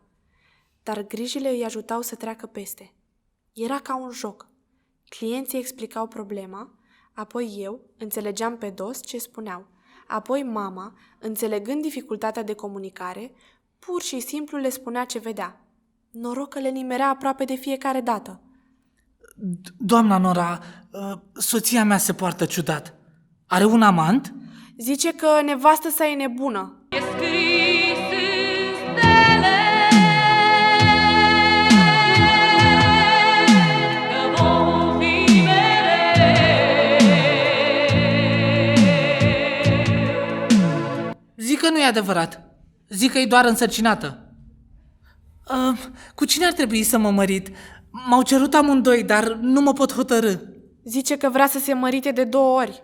Dar grijile îi ajutau să treacă peste. Era ca un joc. Clienții explicau problema, apoi eu înțelegeam pe dos ce spuneau, apoi mama, înțelegând dificultatea de comunicare, pur și simplu le spunea ce vedea. Noroc că le nimerea aproape de fiecare dată. Doamna Nora, soția mea se poartă ciudat. Are un amant? Zice că nevastă sa e nebună. Zic că nu e adevărat. Zic că e doar însărcinată. Cu cine ar trebui să mă mărit? M-au cerut amândoi, dar nu mă pot hotărâ. Zice că vrea să se mărite de 2 ori.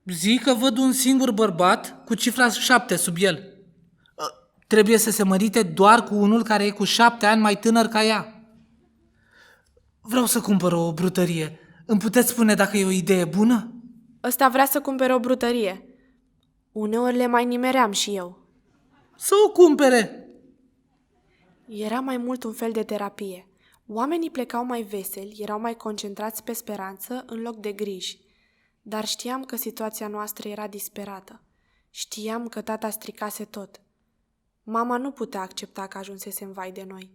Zic că văd un singur bărbat cu cifra 7 sub el. Trebuie să se mărite doar cu unul care e cu 7 ani mai tânăr ca ea. Vreau să cumpăr o brutărie. Îmi puteți spune dacă e o idee bună? Ăsta vrea să cumpere o brutărie. Uneori le mai nimeream și eu. Să o cumpere! Era mai mult un fel de terapie. Oamenii plecau mai veseli, erau mai concentrați pe speranță în loc de griji. Dar știam că situația noastră era disperată. Știam că tata stricase tot. Mama nu putea accepta că ajunsesem vai de noi.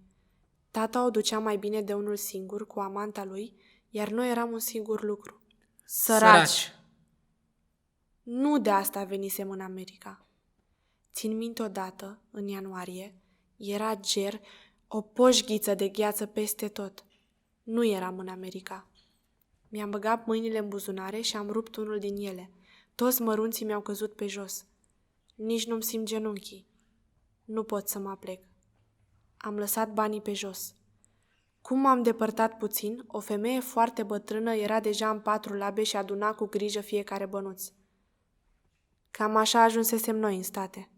Tata o ducea mai bine de unul singur cu amanta lui, iar noi eram un singur lucru. Săraci! Nu de asta venisem în America. Țin minte odată, în ianuarie, era ger, o poșghiță de gheață peste tot. Nu eram în America. Mi-am băgat mâinile în buzunare și am rupt unul din ele. Toți mărunții mi-au căzut pe jos. Nici nu-mi simt genunchii. Nu pot să mă aplec. Am lăsat banii pe jos. Cum m-am depărtat puțin, o femeie foarte bătrână era deja în 4 labe și aduna cu grijă fiecare bănuț. Cam așa ajunsesem noi în state.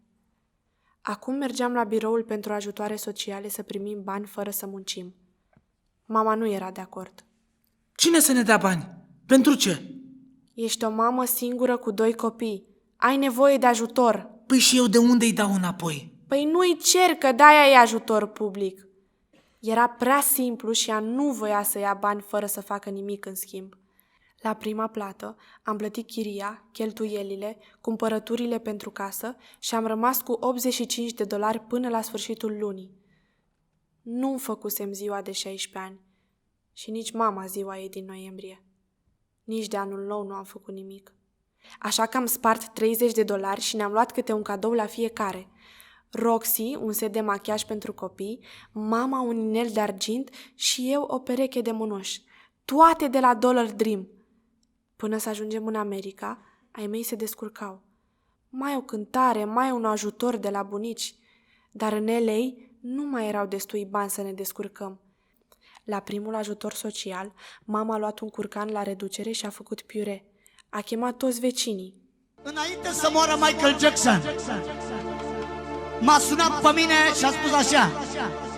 Acum mergeam la biroul pentru ajutoare sociale să primim bani fără să muncim. Mama nu era de acord. Cine să ne dea bani? Pentru ce? Ești o mamă singură cu 2 copii. Ai nevoie de ajutor. Păi și eu de unde îi dau înapoi? Păi nu-i cer, că de-aia e ajutor public. Era prea simplu și ea nu voia să ia bani fără să facă nimic în schimb. La prima plată am plătit chiria, cheltuielile, cumpărăturile pentru casă și am rămas cu $85 până la sfârșitul lunii. Nu-mi făcusem ziua de 16 ani și nici mama ziua ei din noiembrie. Nici de anul nou nu am făcut nimic. Așa că am spart $30 și ne-am luat câte un cadou la fiecare. Roxy, un set de machiaj pentru copii, mama un inel de argint și eu o pereche de mânuși. Toate de la Dollar Dream. Până să ajungem în America, ai mei se descurcau. Mai o cântare, mai un ajutor de la bunici. Dar în LA nu mai erau destui bani să ne descurcăm. La primul ajutor social, mama a luat un curcan la reducere și a făcut piure. A chemat toți vecinii. Înainte să moară Michael Jackson, m-a sunat pe mine și a spus așa: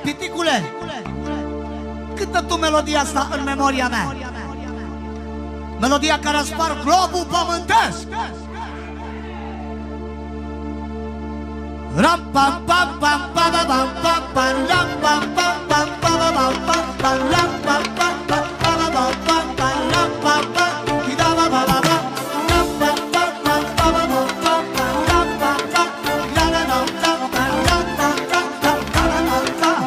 Piticule, cântă tu melodia asta în memoria mea. Melodia care a spart globul pământesc. Ram pam pam pam pam pam pam pam ram pam pam pam pam pam pam pam ram pam pam pam pam pam pam pam ram pam pam ida ba ba ba ram pam pam pam pam pam pam pam ram pam pam la la la ram pam ram pam pam pam pam pam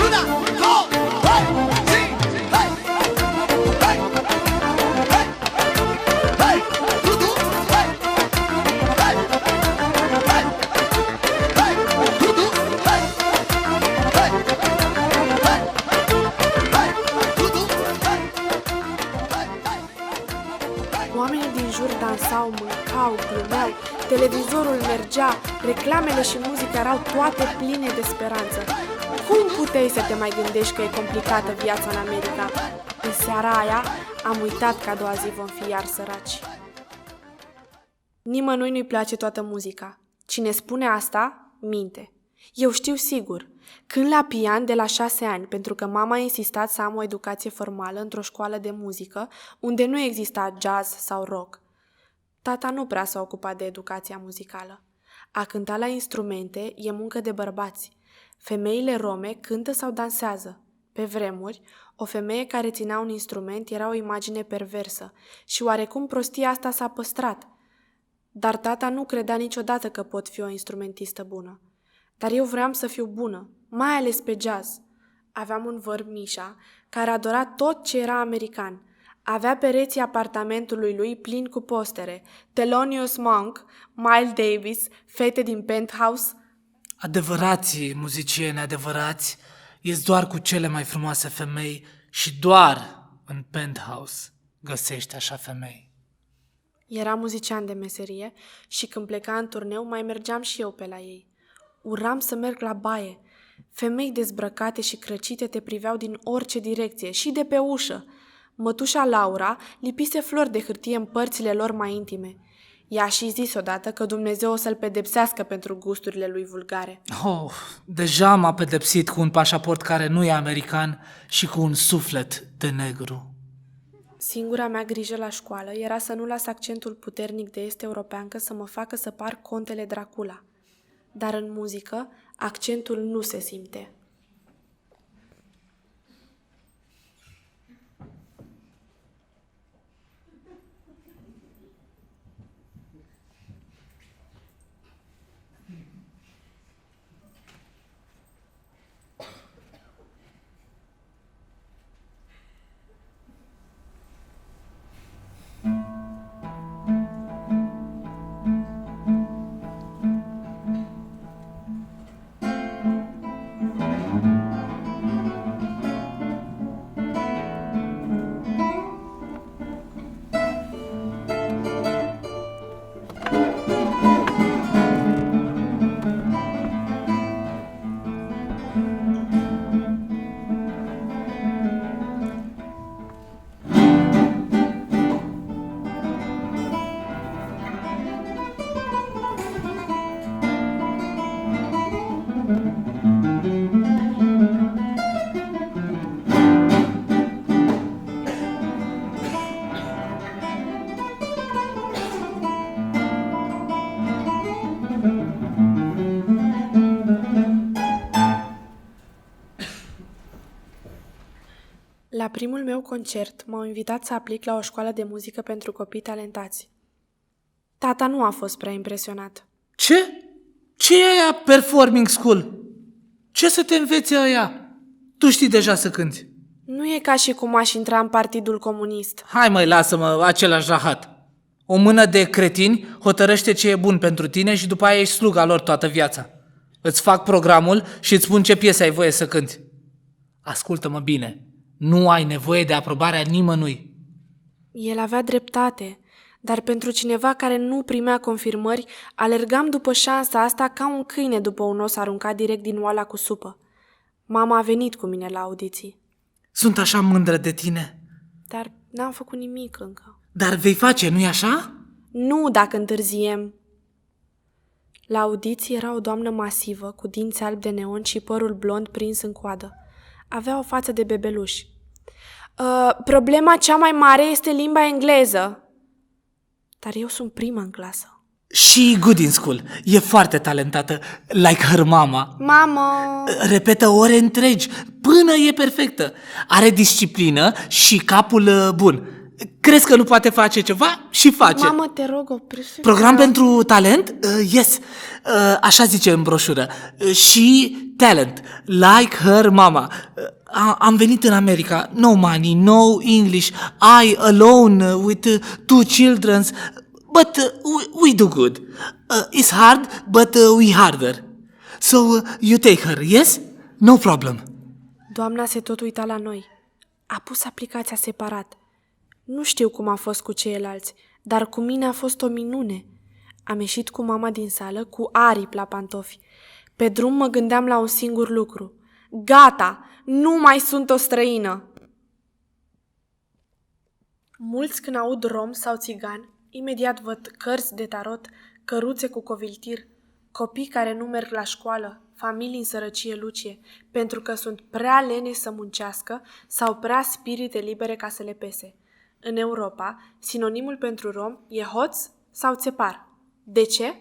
una dos hey sí hey hey hey hey du du hey hey hey hey dansau, mâncau, glumeau, televizorul mergea, reclamele și muzica erau toate pline de speranță. Cum puteai să te mai gândești că e complicată viața în America? În seara aia am uitat că a doua zi vom fi iar săraci. Nimănui nu-i place toată muzica. Cine spune asta, minte. Eu știu sigur. Când la pian de la 6 ani, pentru că mama a insistat să am o educație formală într-o școală de muzică, unde nu exista jazz sau rock. Tata nu prea s-a ocupat de educația muzicală. A cânta la instrumente e muncă de bărbați. Femeile rome cântă sau dansează. Pe vremuri, o femeie care ținea un instrument era o imagine perversă și oarecum prostia asta s-a păstrat. Dar tata nu credea niciodată că pot fi o instrumentistă bună. Dar eu vreau să fiu bună, mai ales pe jazz. Aveam un văr, Misha, care adora tot ce era american. Avea pereții apartamentului lui plini cu postere. Thelonious Monk, Miles Davis, fete din Penthouse. Adevărații muzicieni adevărați ies doar cu cele mai frumoase femei și doar în Penthouse găsești așa femei. Era muzician de meserie și când pleca în turneu mai mergeam și eu pe la ei. Uram să merg la baie. Femei dezbrăcate și crăcite te priveau din orice direcție și de pe ușă. Mătușa Laura lipise flori de hârtie în părțile lor mai intime. I-a și zis odată că Dumnezeu o să-l pedepsească pentru gusturile lui vulgare. Oh, deja m-a pedepsit cu un pașaport care nu e american și cu un suflet de negru. Singura mea grijă la școală era să nu las accentul puternic de est-europeancă să mă facă să par contele Dracula. Dar în muzică, accentul nu se simte. La primul meu concert m-au invitat să aplic la o școală de muzică pentru copii talentați. Tata nu a fost prea impresionat. Ce? Ce e aia performing school? Ce să te înveți aia? Tu știi deja să cânti. Nu e ca și cum aș intra în Partidul Comunist. Hai măi, lasă-mă același rahat. O mână de cretini hotărăște ce e bun pentru tine și după aia ești sluga lor toată viața. Îți fac programul și îți spun ce piese ai voie să cânti. Ascultă-mă bine. Nu ai nevoie de aprobarea nimănui. El avea dreptate, dar pentru cineva care nu primea confirmări, alergam după șansa asta ca un câine după un os aruncat direct din oala cu supă. Mama a venit cu mine la audiții. Sunt așa mândră de tine. Dar n-am făcut nimic încă. Dar vei face, nu-i așa? Nu dacă întârziem. La audiții era o doamnă masivă, cu dinți albi de neon și părul blond prins în coadă. Avea o față de bebeluș. Problema cea mai mare este limba engleză. Dar eu sunt prima în clasă. Și good in school. E foarte talentată, like her mama. Mamă! Repetă ore întregi, până e perfectă. Are disciplină și capul bun. Crezi că nu poate face ceva? Și face. Mamă, te rog, oprește. Program pentru talent? Yes. Așa zice în broșură. Și talent, like her mama. Am venit în America. No money, no English. I alone with 2 children. But we do good. It's hard, but we harder. So you take her, yes? No problem. Doamna se tot uita la noi. A pus aplicația separat. Nu știu cum a fost cu ceilalți, Dar cu mine a fost o minune. Am ieșit cu mama din sală cu aripi la pantofi. Pe drum mă gândeam la un singur lucru. Gata! Nu mai sunt o străină! Mulți când aud rom sau țigan, imediat văd cărți de tarot, căruțe cu coviltir, copii care nu merg la școală, familii în sărăcie lucie, pentru că sunt prea lene să muncească sau prea spirite libere ca să le pese. În Europa, sinonimul pentru rom e hoț sau țepar. De ce?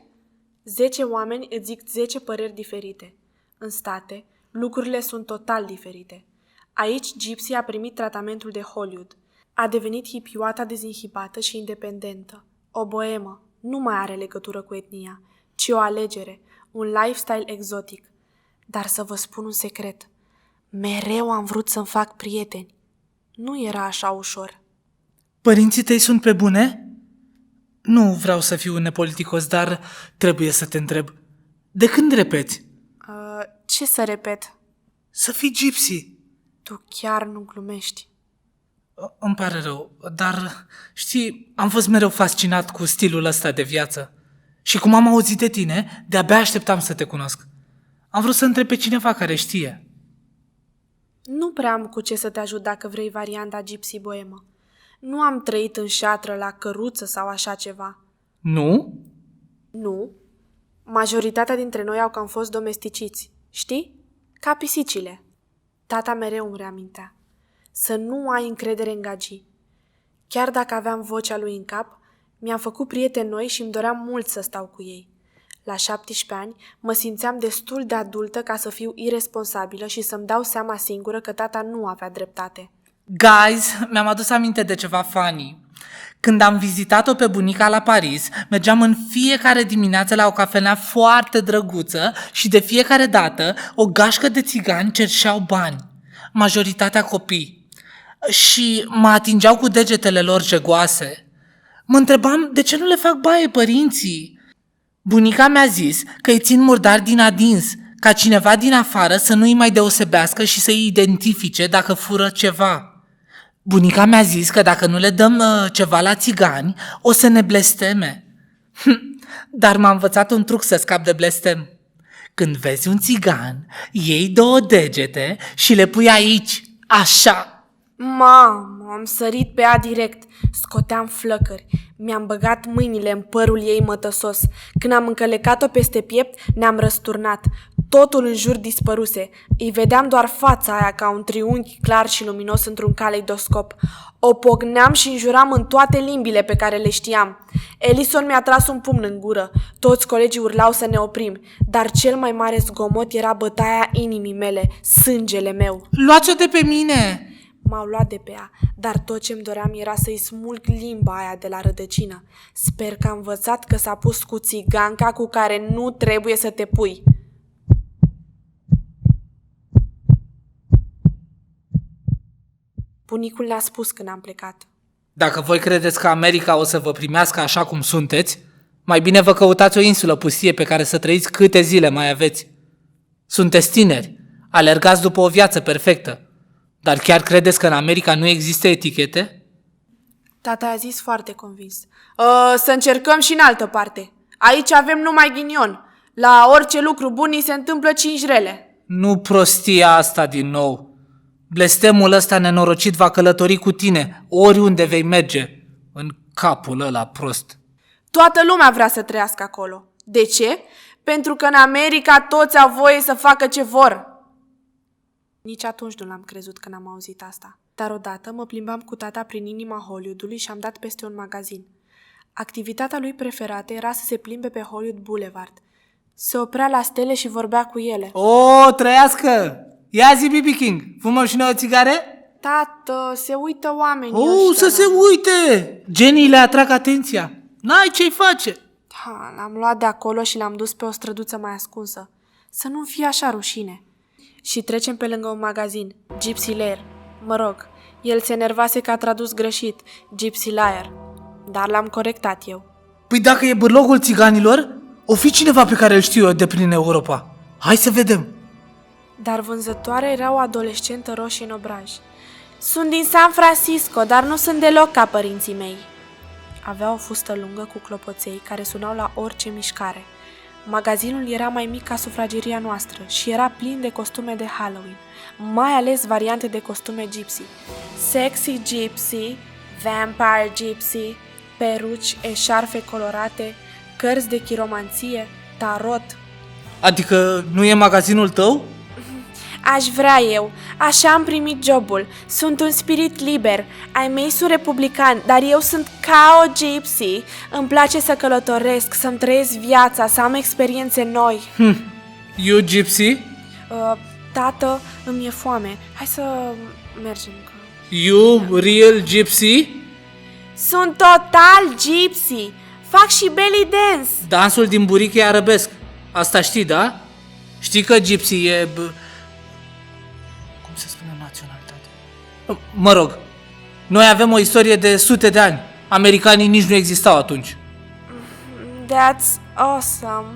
10 oameni îți zic 10 păreri diferite. În state, lucrurile sunt total diferite. Aici, Gypsy a primit tratamentul de Hollywood. A devenit hipioata dezinhibată și independentă. O boemă. Nu mai are legătură cu etnia, ci o alegere, un lifestyle exotic. Dar să vă spun un secret. Mereu am vrut să-mi fac prieteni. Nu era așa ușor. Părinții tăi sunt pe bune? Nu vreau să fiu nepoliticos, dar trebuie să te întreb. De când repeți? Ce să repet? Să fii Gypsy. Tu chiar nu glumești. Îmi pare rău, dar știi, am fost mereu fascinat cu stilul ăsta de viață. Și cum am auzit de tine, de-abia așteptam să te cunosc. Am vrut să întreb pe cineva care știe. Nu prea am cu ce să te ajut dacă vrei varianta Gypsy boemă. Nu am trăit în șatră la căruță sau așa ceva. Nu? Nu. Majoritatea dintre noi au cam fost domesticiți. Știi? Ca pisicile. Tata mereu îmi reamintea. Să nu ai încredere în gagii. Chiar dacă aveam vocea lui în cap, mi-am făcut prieteni noi și îmi doream mult să stau cu ei. La 17 ani mă simțeam destul de adultă ca să fiu iresponsabilă și să-mi dau seama singură că tata nu avea dreptate. Guys, mi-am adus aminte de ceva funny. Când am vizitat-o pe bunica la Paris, mergeam în fiecare dimineață la o cafenea foarte drăguță și de fiecare dată o gașcă de țigani cerșeau bani, majoritatea copii, și mă atingeau cu degetele lor jegoase. Mă întrebam de ce nu le fac baie părinții. Bunica mi-a zis că îi țin murdari din adins, ca cineva din afară să nu îi mai deosebească și să îi identifice dacă fură ceva. Bunica mi-a zis că dacă nu le dăm ceva la țigani, o să ne blesteme. Dar m-a învățat un truc să scap de blestem. Când vezi un țigan, iei 2 degete și le pui aici, așa. Mamă, am sărit pe ea direct. Scoteam flăcări. Mi-am băgat mâinile în părul ei mătăsos. Când am încălecat-o peste piept, ne-am răsturnat. Totul în jur dispăruse. Îi vedeam doar fața aia ca un triunghi clar și luminos într-un caleidoscop. O pogneam și înjuram în toate limbile pe care le știam. Ellison mi-a tras un pumn în gură. Toți colegii urlau să ne oprim. Dar cel mai mare zgomot era bătaia inimii mele, sângele meu. Luați-o de pe mine! M-au luat de pe ea, dar tot ce-mi doream era să-i smulg limba aia de la rădăcină. Sper că am învățat că s-a pus cu țiganca cu care nu trebuie să te pui. Bunicul le-a spus când am plecat. Dacă voi credeți că America o să vă primească așa cum sunteți, mai bine vă căutați o insulă pustie pe care să trăiți câte zile mai aveți. Sunteți tineri, alergați după o viață perfectă. Dar chiar credeți că în America nu există etichete? Tata a zis foarte convins. Să încercăm și în altă parte. Aici avem numai ghinion. La orice lucru bun îi se întâmplă 5 rele. Nu prostia asta din nou. Blestemul ăsta nenorocit va călători cu tine, oriunde vei merge, în capul ăla prost. Toată lumea vrea să trăiască acolo. De ce? Pentru că în America toți au voie să facă ce vor. Nici atunci nu l-am crezut când am auzit asta. Dar odată mă plimbam cu tata prin inima Hollywoodului și am dat peste un magazin. Activitatea lui preferată era să se plimbe pe Hollywood Boulevard. Se oprea la stele și vorbea cu ele. O, trăiască! Ia zi, B.B. King, fumăm și noi o țigare? Tată, se uită oamenii Să ăștia. se uite! Genii le atrag atenția. N-ai ce-i face. L-am luat de acolo și l-am dus pe o străduță mai ascunsă. Să nu-mi fie așa rușine. Și trecem pe lângă un magazin, Gypsy Lair. Mă rog, el se enervase că a tradus greșit, Gypsy Lair. Dar l-am corectat eu. Păi dacă e bârlogul țiganilor, o fi cineva pe care îl știu eu de prin Europa. Hai să vedem. Dar vânzătoarea era o adolescentă roșie în obraj. Sunt din San Francisco, dar nu sunt deloc ca părinții mei. Avea o fustă lungă cu clopoței care sunau la orice mișcare. Magazinul era mai mic ca sufrageria noastră și era plin de costume de Halloween, mai ales variante de costume gypsy. Sexy gypsy, vampire gypsy, peruci, eșarfe colorate, cărți de chiromanție, tarot. Adică nu e magazinul tău? Aș vrea eu. Așa am primit jobul. Sunt un spirit liber. Ai mei sunt republicani, dar eu sunt ca o gypsy. Îmi place să călătoresc, să-mi trăiesc viața, să am experiențe noi. You gypsy? Tată, îmi e foame. Hai să mergem. You real gypsy? Sunt total gypsy. Fac și belly dance. Dansul din buric e arabesc. Asta știi, da? Știi că gypsy e... Cum se spune naționalitate? Mă rog, noi avem o istorie de sute de ani. Americanii nici nu existau atunci. That's awesome.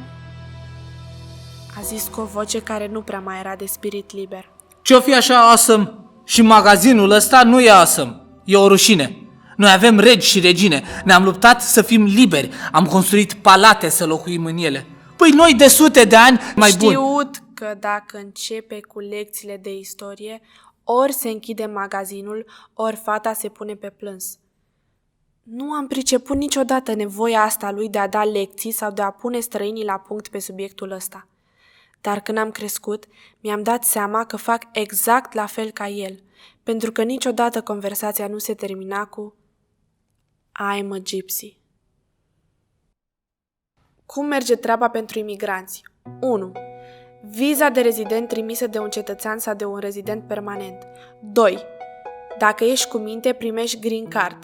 A zis cu o voce care nu prea mai era de spirit liber. Ce-o fi așa awesome? Și magazinul ăsta nu e awesome. E o rușine. Noi avem regi și regine. Ne-am luptat să fim liberi. Am construit palate să locuim în ele. Păi noi de sute de ani mai buni. Știut că dacă începe cu lecțiile de istorie, ori se închide magazinul, ori fata se pune pe plâns. Nu am priceput niciodată nevoia asta lui de a da lecții sau de a pune străinii la punct pe subiectul ăsta. Dar când am crescut, mi-am dat seama că fac exact la fel ca el, pentru că niciodată conversația nu se termina cu I'm a gypsy. Cum merge treaba pentru imigranți? 1. Viza de rezident trimisă de un cetățean sau de un rezident permanent. 2. Dacă ești cu minte, primești green card.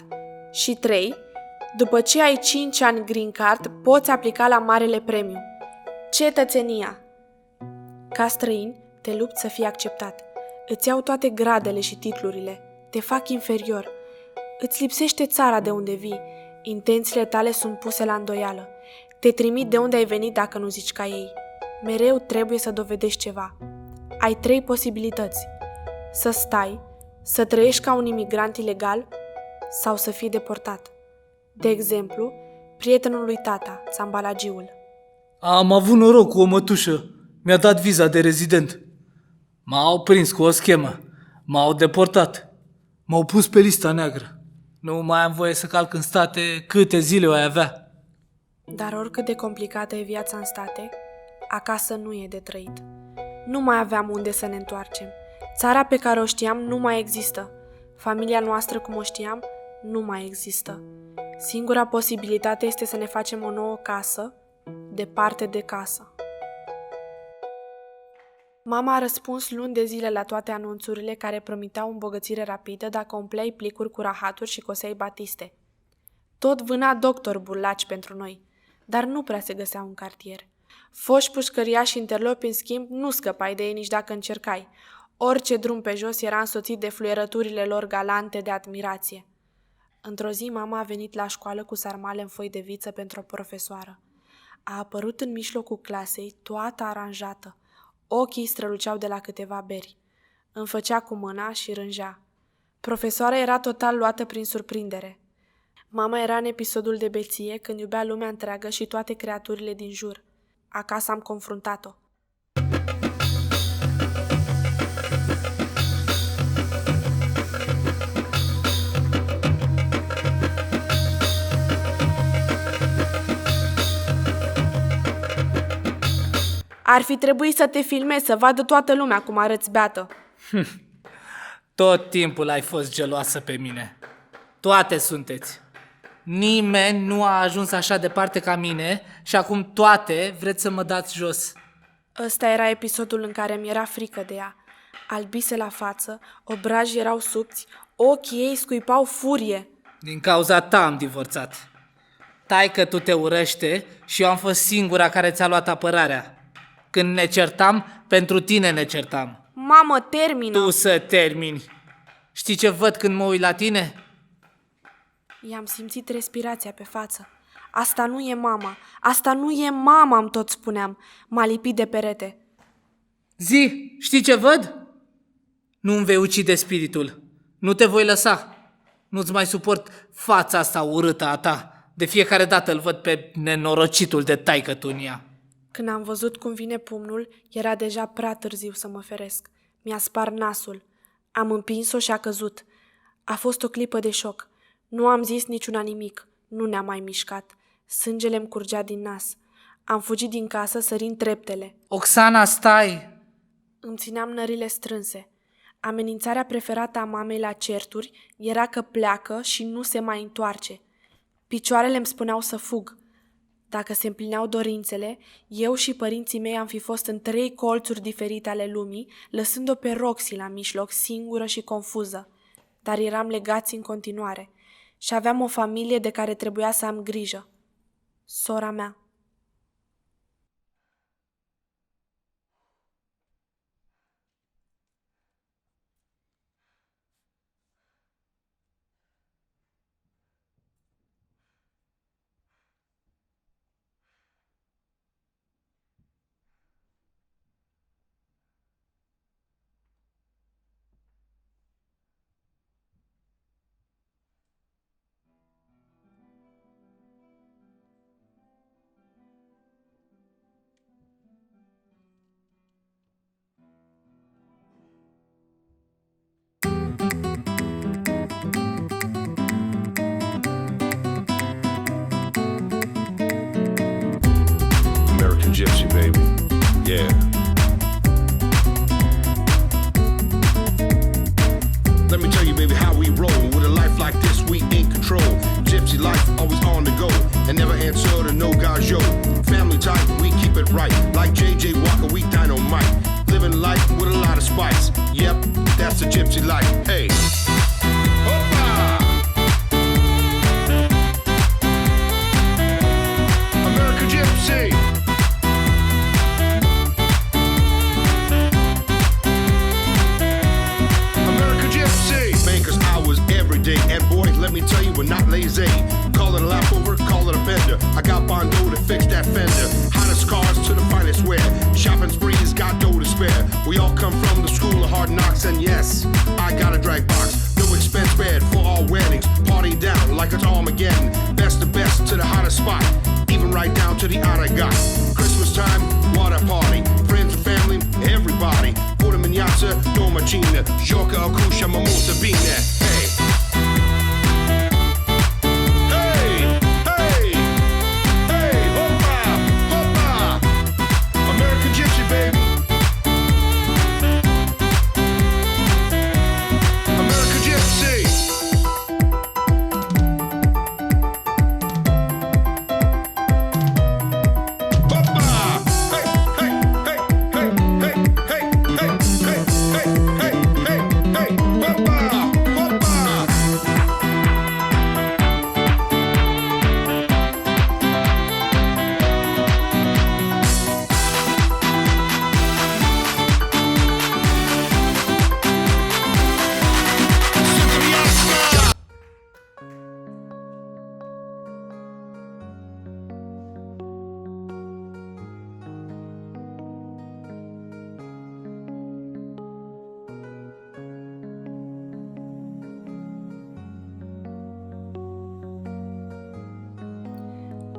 Și 3. După ce ai 5 ani green card, poți aplica la marele premiu. Cetățenia. Ca străin, te lupți să fii acceptat. Îți iau toate gradele și titlurile. Te fac inferior. Îți lipsește țara de unde vii. Intențiile tale sunt puse la îndoială. Te trimit de unde ai venit dacă nu zici ca ei. Mereu trebuie să dovedești ceva. Ai 3 posibilități. Să stai, să trăiești ca un imigrant ilegal sau să fii deportat. De exemplu, prietenul lui tata, țambalagiul. Am avut noroc cu o mătușă. Mi-a dat viza de rezident. M-au prins cu o schemă. M-au deportat. M-au pus pe lista neagră. Nu mai am voie să calc în state câte zile o ai avea. Dar oricât de complicată e viața în state, acasă nu e de trăit. Nu mai aveam unde să ne întoarcem. Țara pe care o știam nu mai există. Familia noastră, cum o știam, nu mai există. Singura posibilitate este să ne facem o nouă casă, departe de casă. Mama a răspuns luni de zile la toate anunțurile care promiteau îmbogățire rapidă dacă umpleai plicuri cu rahaturi și coseai batiste. Tot vâna doctor burlaci pentru noi, dar nu prea se găseau în cartier. Foști pușcăriași și interlopi, în schimb, nu scăpai de ei nici dacă încercai. Orice drum pe jos era însoțit de fluierăturile lor galante de admirație. Într-o zi, mama a venit la școală cu sarmale în foi de viță pentru o profesoară. A apărut în mijlocul clasei, toată aranjată. Ochii străluceau de la câteva beri. Îmi făcea cu mâna și rângea. Profesoara era total luată prin surprindere. Mama era în episodul de beție când iubea lumea întreagă și toate creaturile din jur. Acasă am confruntat-o. Ar fi trebuit să te filmezi, să vadă toată lumea cum arăți beată. Tot timpul ai fost geloasă pe mine. Toate sunteți. Nimeni nu a ajuns așa departe ca mine și acum toate vreți să mă dați jos. Ăsta era episodul în care mi-era frică de ea. Albise la față, obrajii erau subți, ochii ei scuipau furie. Din cauza ta am divorțat. Taică tu te urăște și eu am fost singura care ți-a luat apărarea. Când ne certam, pentru tine ne certam. Mamă, termină! Tu să termini. Știi ce văd când mă uit la tine? I-am simțit respirația pe față. Asta nu e mama, asta nu e mama, îmi tot spuneam. M-a lipit de perete. Zi, știi ce văd? Nu-mi vei ucide spiritul. Nu te voi lăsa. Nu-ți mai suport fața asta urâtă a ta. De fiecare dată îl văd pe nenorocitul de taică-tu în ea. Când am văzut cum vine pumnul, era deja prea târziu să mă feresc. Mi-a spart nasul. Am împins-o și a căzut. A fost o clipă de șoc. Nu am zis niciuna nimic. Nu ne-am mai mișcat. Sângele îmi curgea din nas. Am fugit din casă sărind treptele. Oxana, stai! Îmi țineam nările strânse. Amenințarea preferată a mamei la certuri era că pleacă și nu se mai întoarce. Picioarele îmi spuneau să fug. Dacă se împlineau dorințele, eu și părinții mei am fi fost în 3 colțuri diferite ale lumii, lăsând-o pe Roxy la mijloc, singură și confuză. Dar eram legați în continuare și aveam o familie de care trebuia să am grijă. Sora mea. American Gypsy, baby. Yeah. Let me tell you, baby, how we roll. With a life like this, we in control. Gypsy life, always on the go. And never answer to no guys, yo. Family type, we keep it right. Like J.J. Walker, we dynamite. Living life with a lot of spice. Yep, that's the gypsy life. Hey. Hoppa! American Gypsy. American Gypsy. Bankers hours every day. And boy, let me tell you, we're not lazy. Call it a lapover, call it a bender. I got Bondo to fix that fender. Hottest cars to the finest wear. Shopping sprees, got dough to spare. We all come from the school of hard knocks, and yes, I got a drag box. No expense spared for all weddings. Party down like it's Armageddon. Best of best to the hottest spot. Even right down to the out I got. Christmas time, water party. Friends and family, everybody. Pura Mignazza, Dormacina. Jorka, Akusha, Mimosa, Bina. Hey.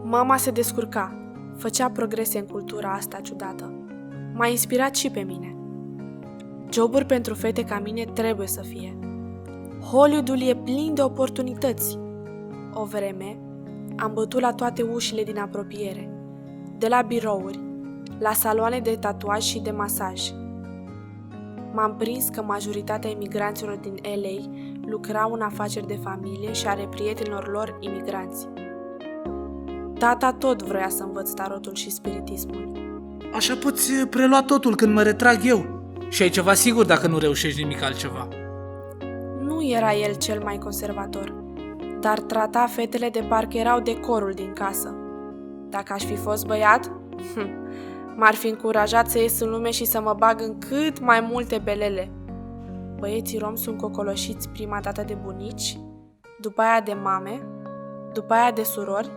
Mama se descurca, făcea progrese în cultura asta ciudată. M-a inspirat și pe mine. Joburi pentru fete ca mine trebuie să fie. Hollywoodul e plin de oportunități. O vreme am bătut la toate ușile din apropiere, de la birouri, la saloane de tatuaj și de masaj. M-am prins că majoritatea imigranților din LA lucrau în afaceri de familie și ale prietenilor lor imigranți. Tata tot vrea să învăț tarotul și spiritismul. Așa poți prelua totul când mă retrag eu. Și ai ceva sigur dacă nu reușești nimic altceva. Nu era el cel mai conservator, dar trata fetele de parcă erau decorul din casă. Dacă aș fi fost băiat, m-ar fi încurajat să ies în lume și să mă bag în cât mai multe belele. Băieții romi sunt cocoloșiți prima dată de bunici, după aia de mame, după aia de surori,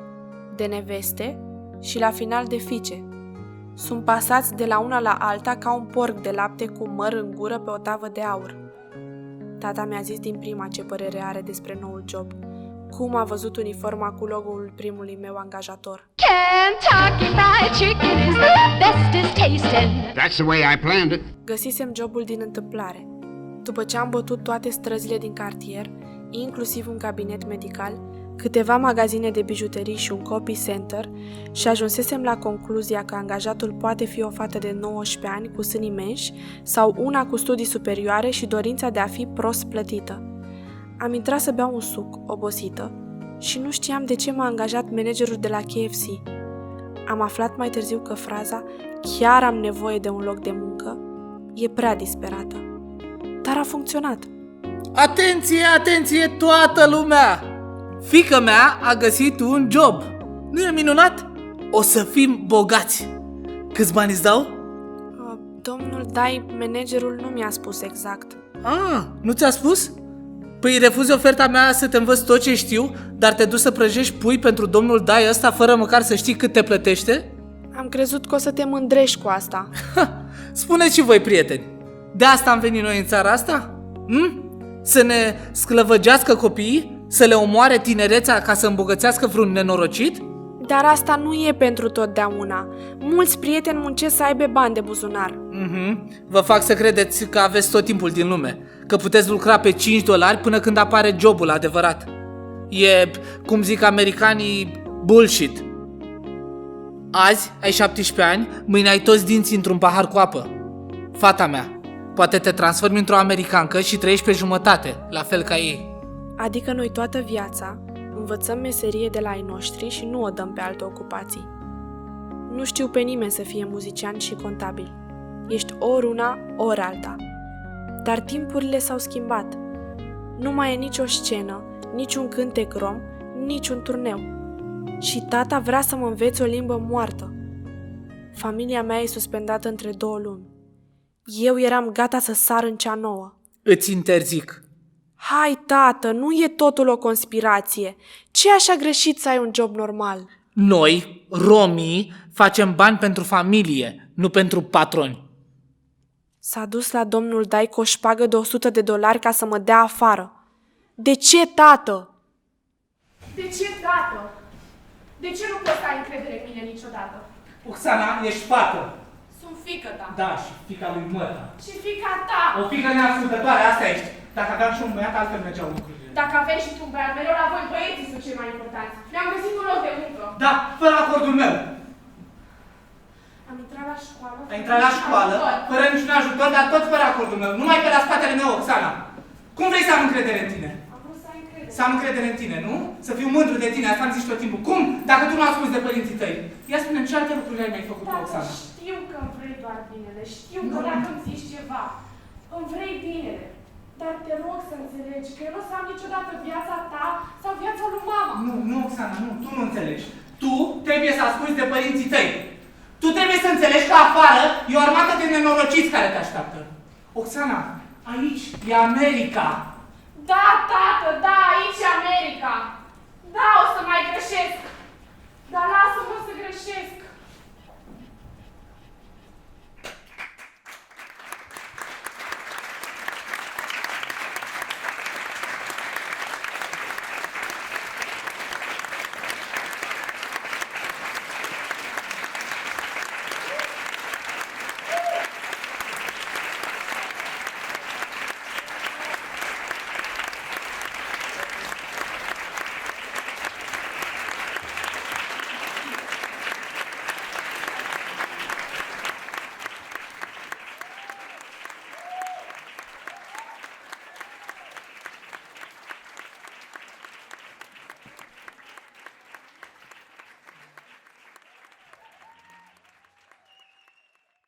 de neveste și la final de fiice. Sunt pasați de la una la alta ca un porc de lapte cu măr în gură pe o tavă de aur. Tata mi-a zis din prima ce părere are despre noul job. cum a văzut uniforma cu logo-ul primului meu angajator. Kentucky Fried Chicken is the bestest tasting. That's the way I planned it. Găsisem jobul din întâmplare. După ce am bătut toate străzile din cartier, inclusiv un cabinet medical, câteva magazine de bijuterii și un copy center, și ajunsesem la concluzia că angajatul poate fi o fată de 19 ani cu sâni imensi sau una cu studii superioare și dorința de a fi prost plătită. Am intrat să beau un suc, obosită, și nu știam de ce m-a angajat managerul de la KFC. Am aflat mai târziu că fraza "chiar am nevoie de un loc de muncă" e prea disperată. Dar a funcționat. Atenție, atenție toată lumea! Fiica mea a găsit un job. Nu e minunat? O să fim bogați. Câți bani îți dau? Domnul Dai, managerul, nu mi-a spus exact. Nu ți-a spus? Păi refuzi oferta mea să te învăț tot ce știu, dar te duci să prăjești pui pentru domnul Dai ăsta fără măcar să știi cât te plătește? Am crezut că o să te mândrești cu asta. Spuneți și voi, prieteni, de asta am venit noi în țara asta? Să ne sclăvăgească copiii? Să le omoare tinerețea ca să îmbogățească vreun nenorocit? Dar asta nu e pentru totdeauna. Mulți prieteni muncesc să aibă bani de buzunar. Vă fac să credeți că aveți tot timpul din lume, că puteți lucra pe $5 până când apare jobul adevărat. E, cum zic americanii, bullshit. Azi ai 17 ani, mâine ai toți dinții într-un pahar cu apă. Fata mea, poate te transformi într-o americancă și trăiești pe jumătate, la fel ca ei. Adică noi toată viața învățăm meserie de la ai noștri și nu o dăm pe alte ocupații. Nu știu pe nimeni să fie muzician și contabil. Ești ori una, ori alta. Dar timpurile s-au schimbat. Nu mai e nicio scenă, nici un cântec rom, nici un turneu. Și tata vrea să mă învețe o limbă moartă. Familia mea e suspendată între 2 lumi. Eu eram gata să sar în cea nouă. Îți interzic. Hai, tată, nu e totul o conspirație. Ce așa greșit să ai un job normal? Noi, romii, facem bani pentru familie, nu pentru patroni. S-a dus la domnul Dai cu o șpagă de $100 ca să mă dea afară. De ce, tată? De ce, tată? De ce nu poți să ai încredere în mine niciodată? Oxana, ești fată. Sunt fiică ta. Da, și fiica lui măta. Și fiica ta. O fiică neascultătoare, asta ești. Dacă aveam și un băiat, altfel mergeau lucrurile. Dacă aveai și tu un băiat, mereu la voi băieții sunt cei mai importanți. Mi-am găsit un loc de muncă. Da, fără acordul meu. Am intrat la școală. Ai intrat la școală, fără niciun ajutor, dar tot fără acordul meu. Numai pe la spatele meu, Oxana. Cum vrei să am încredere în tine? Am vrut să ai încredere. Să am încredere în tine, nu? Să fiu mândru de tine, asta am zis tot timpul. Cum? Dacă tu nu asculți de părinții tăi. Ia spune-mi ce alte lucruri ai mai făcut, Oxana. Știu că îmi vrei doar binele. Știu că dacă îmi zici ceva, îmi vrei binele. Dar te rog să înțelegi că eu nu o să am niciodată viața ta sau viața lui mama. Nu, Oxana, nu, tu nu înțelegi. Tu trebuie să asculți de părinții tăi. Tu trebuie să înțelegi că afară e o armată de nenorociți care te așteaptă. Oxana, aici e America. Da, tată, da, aici e America. Da, o să mai greșesc. Dar lasă-mă să greșesc.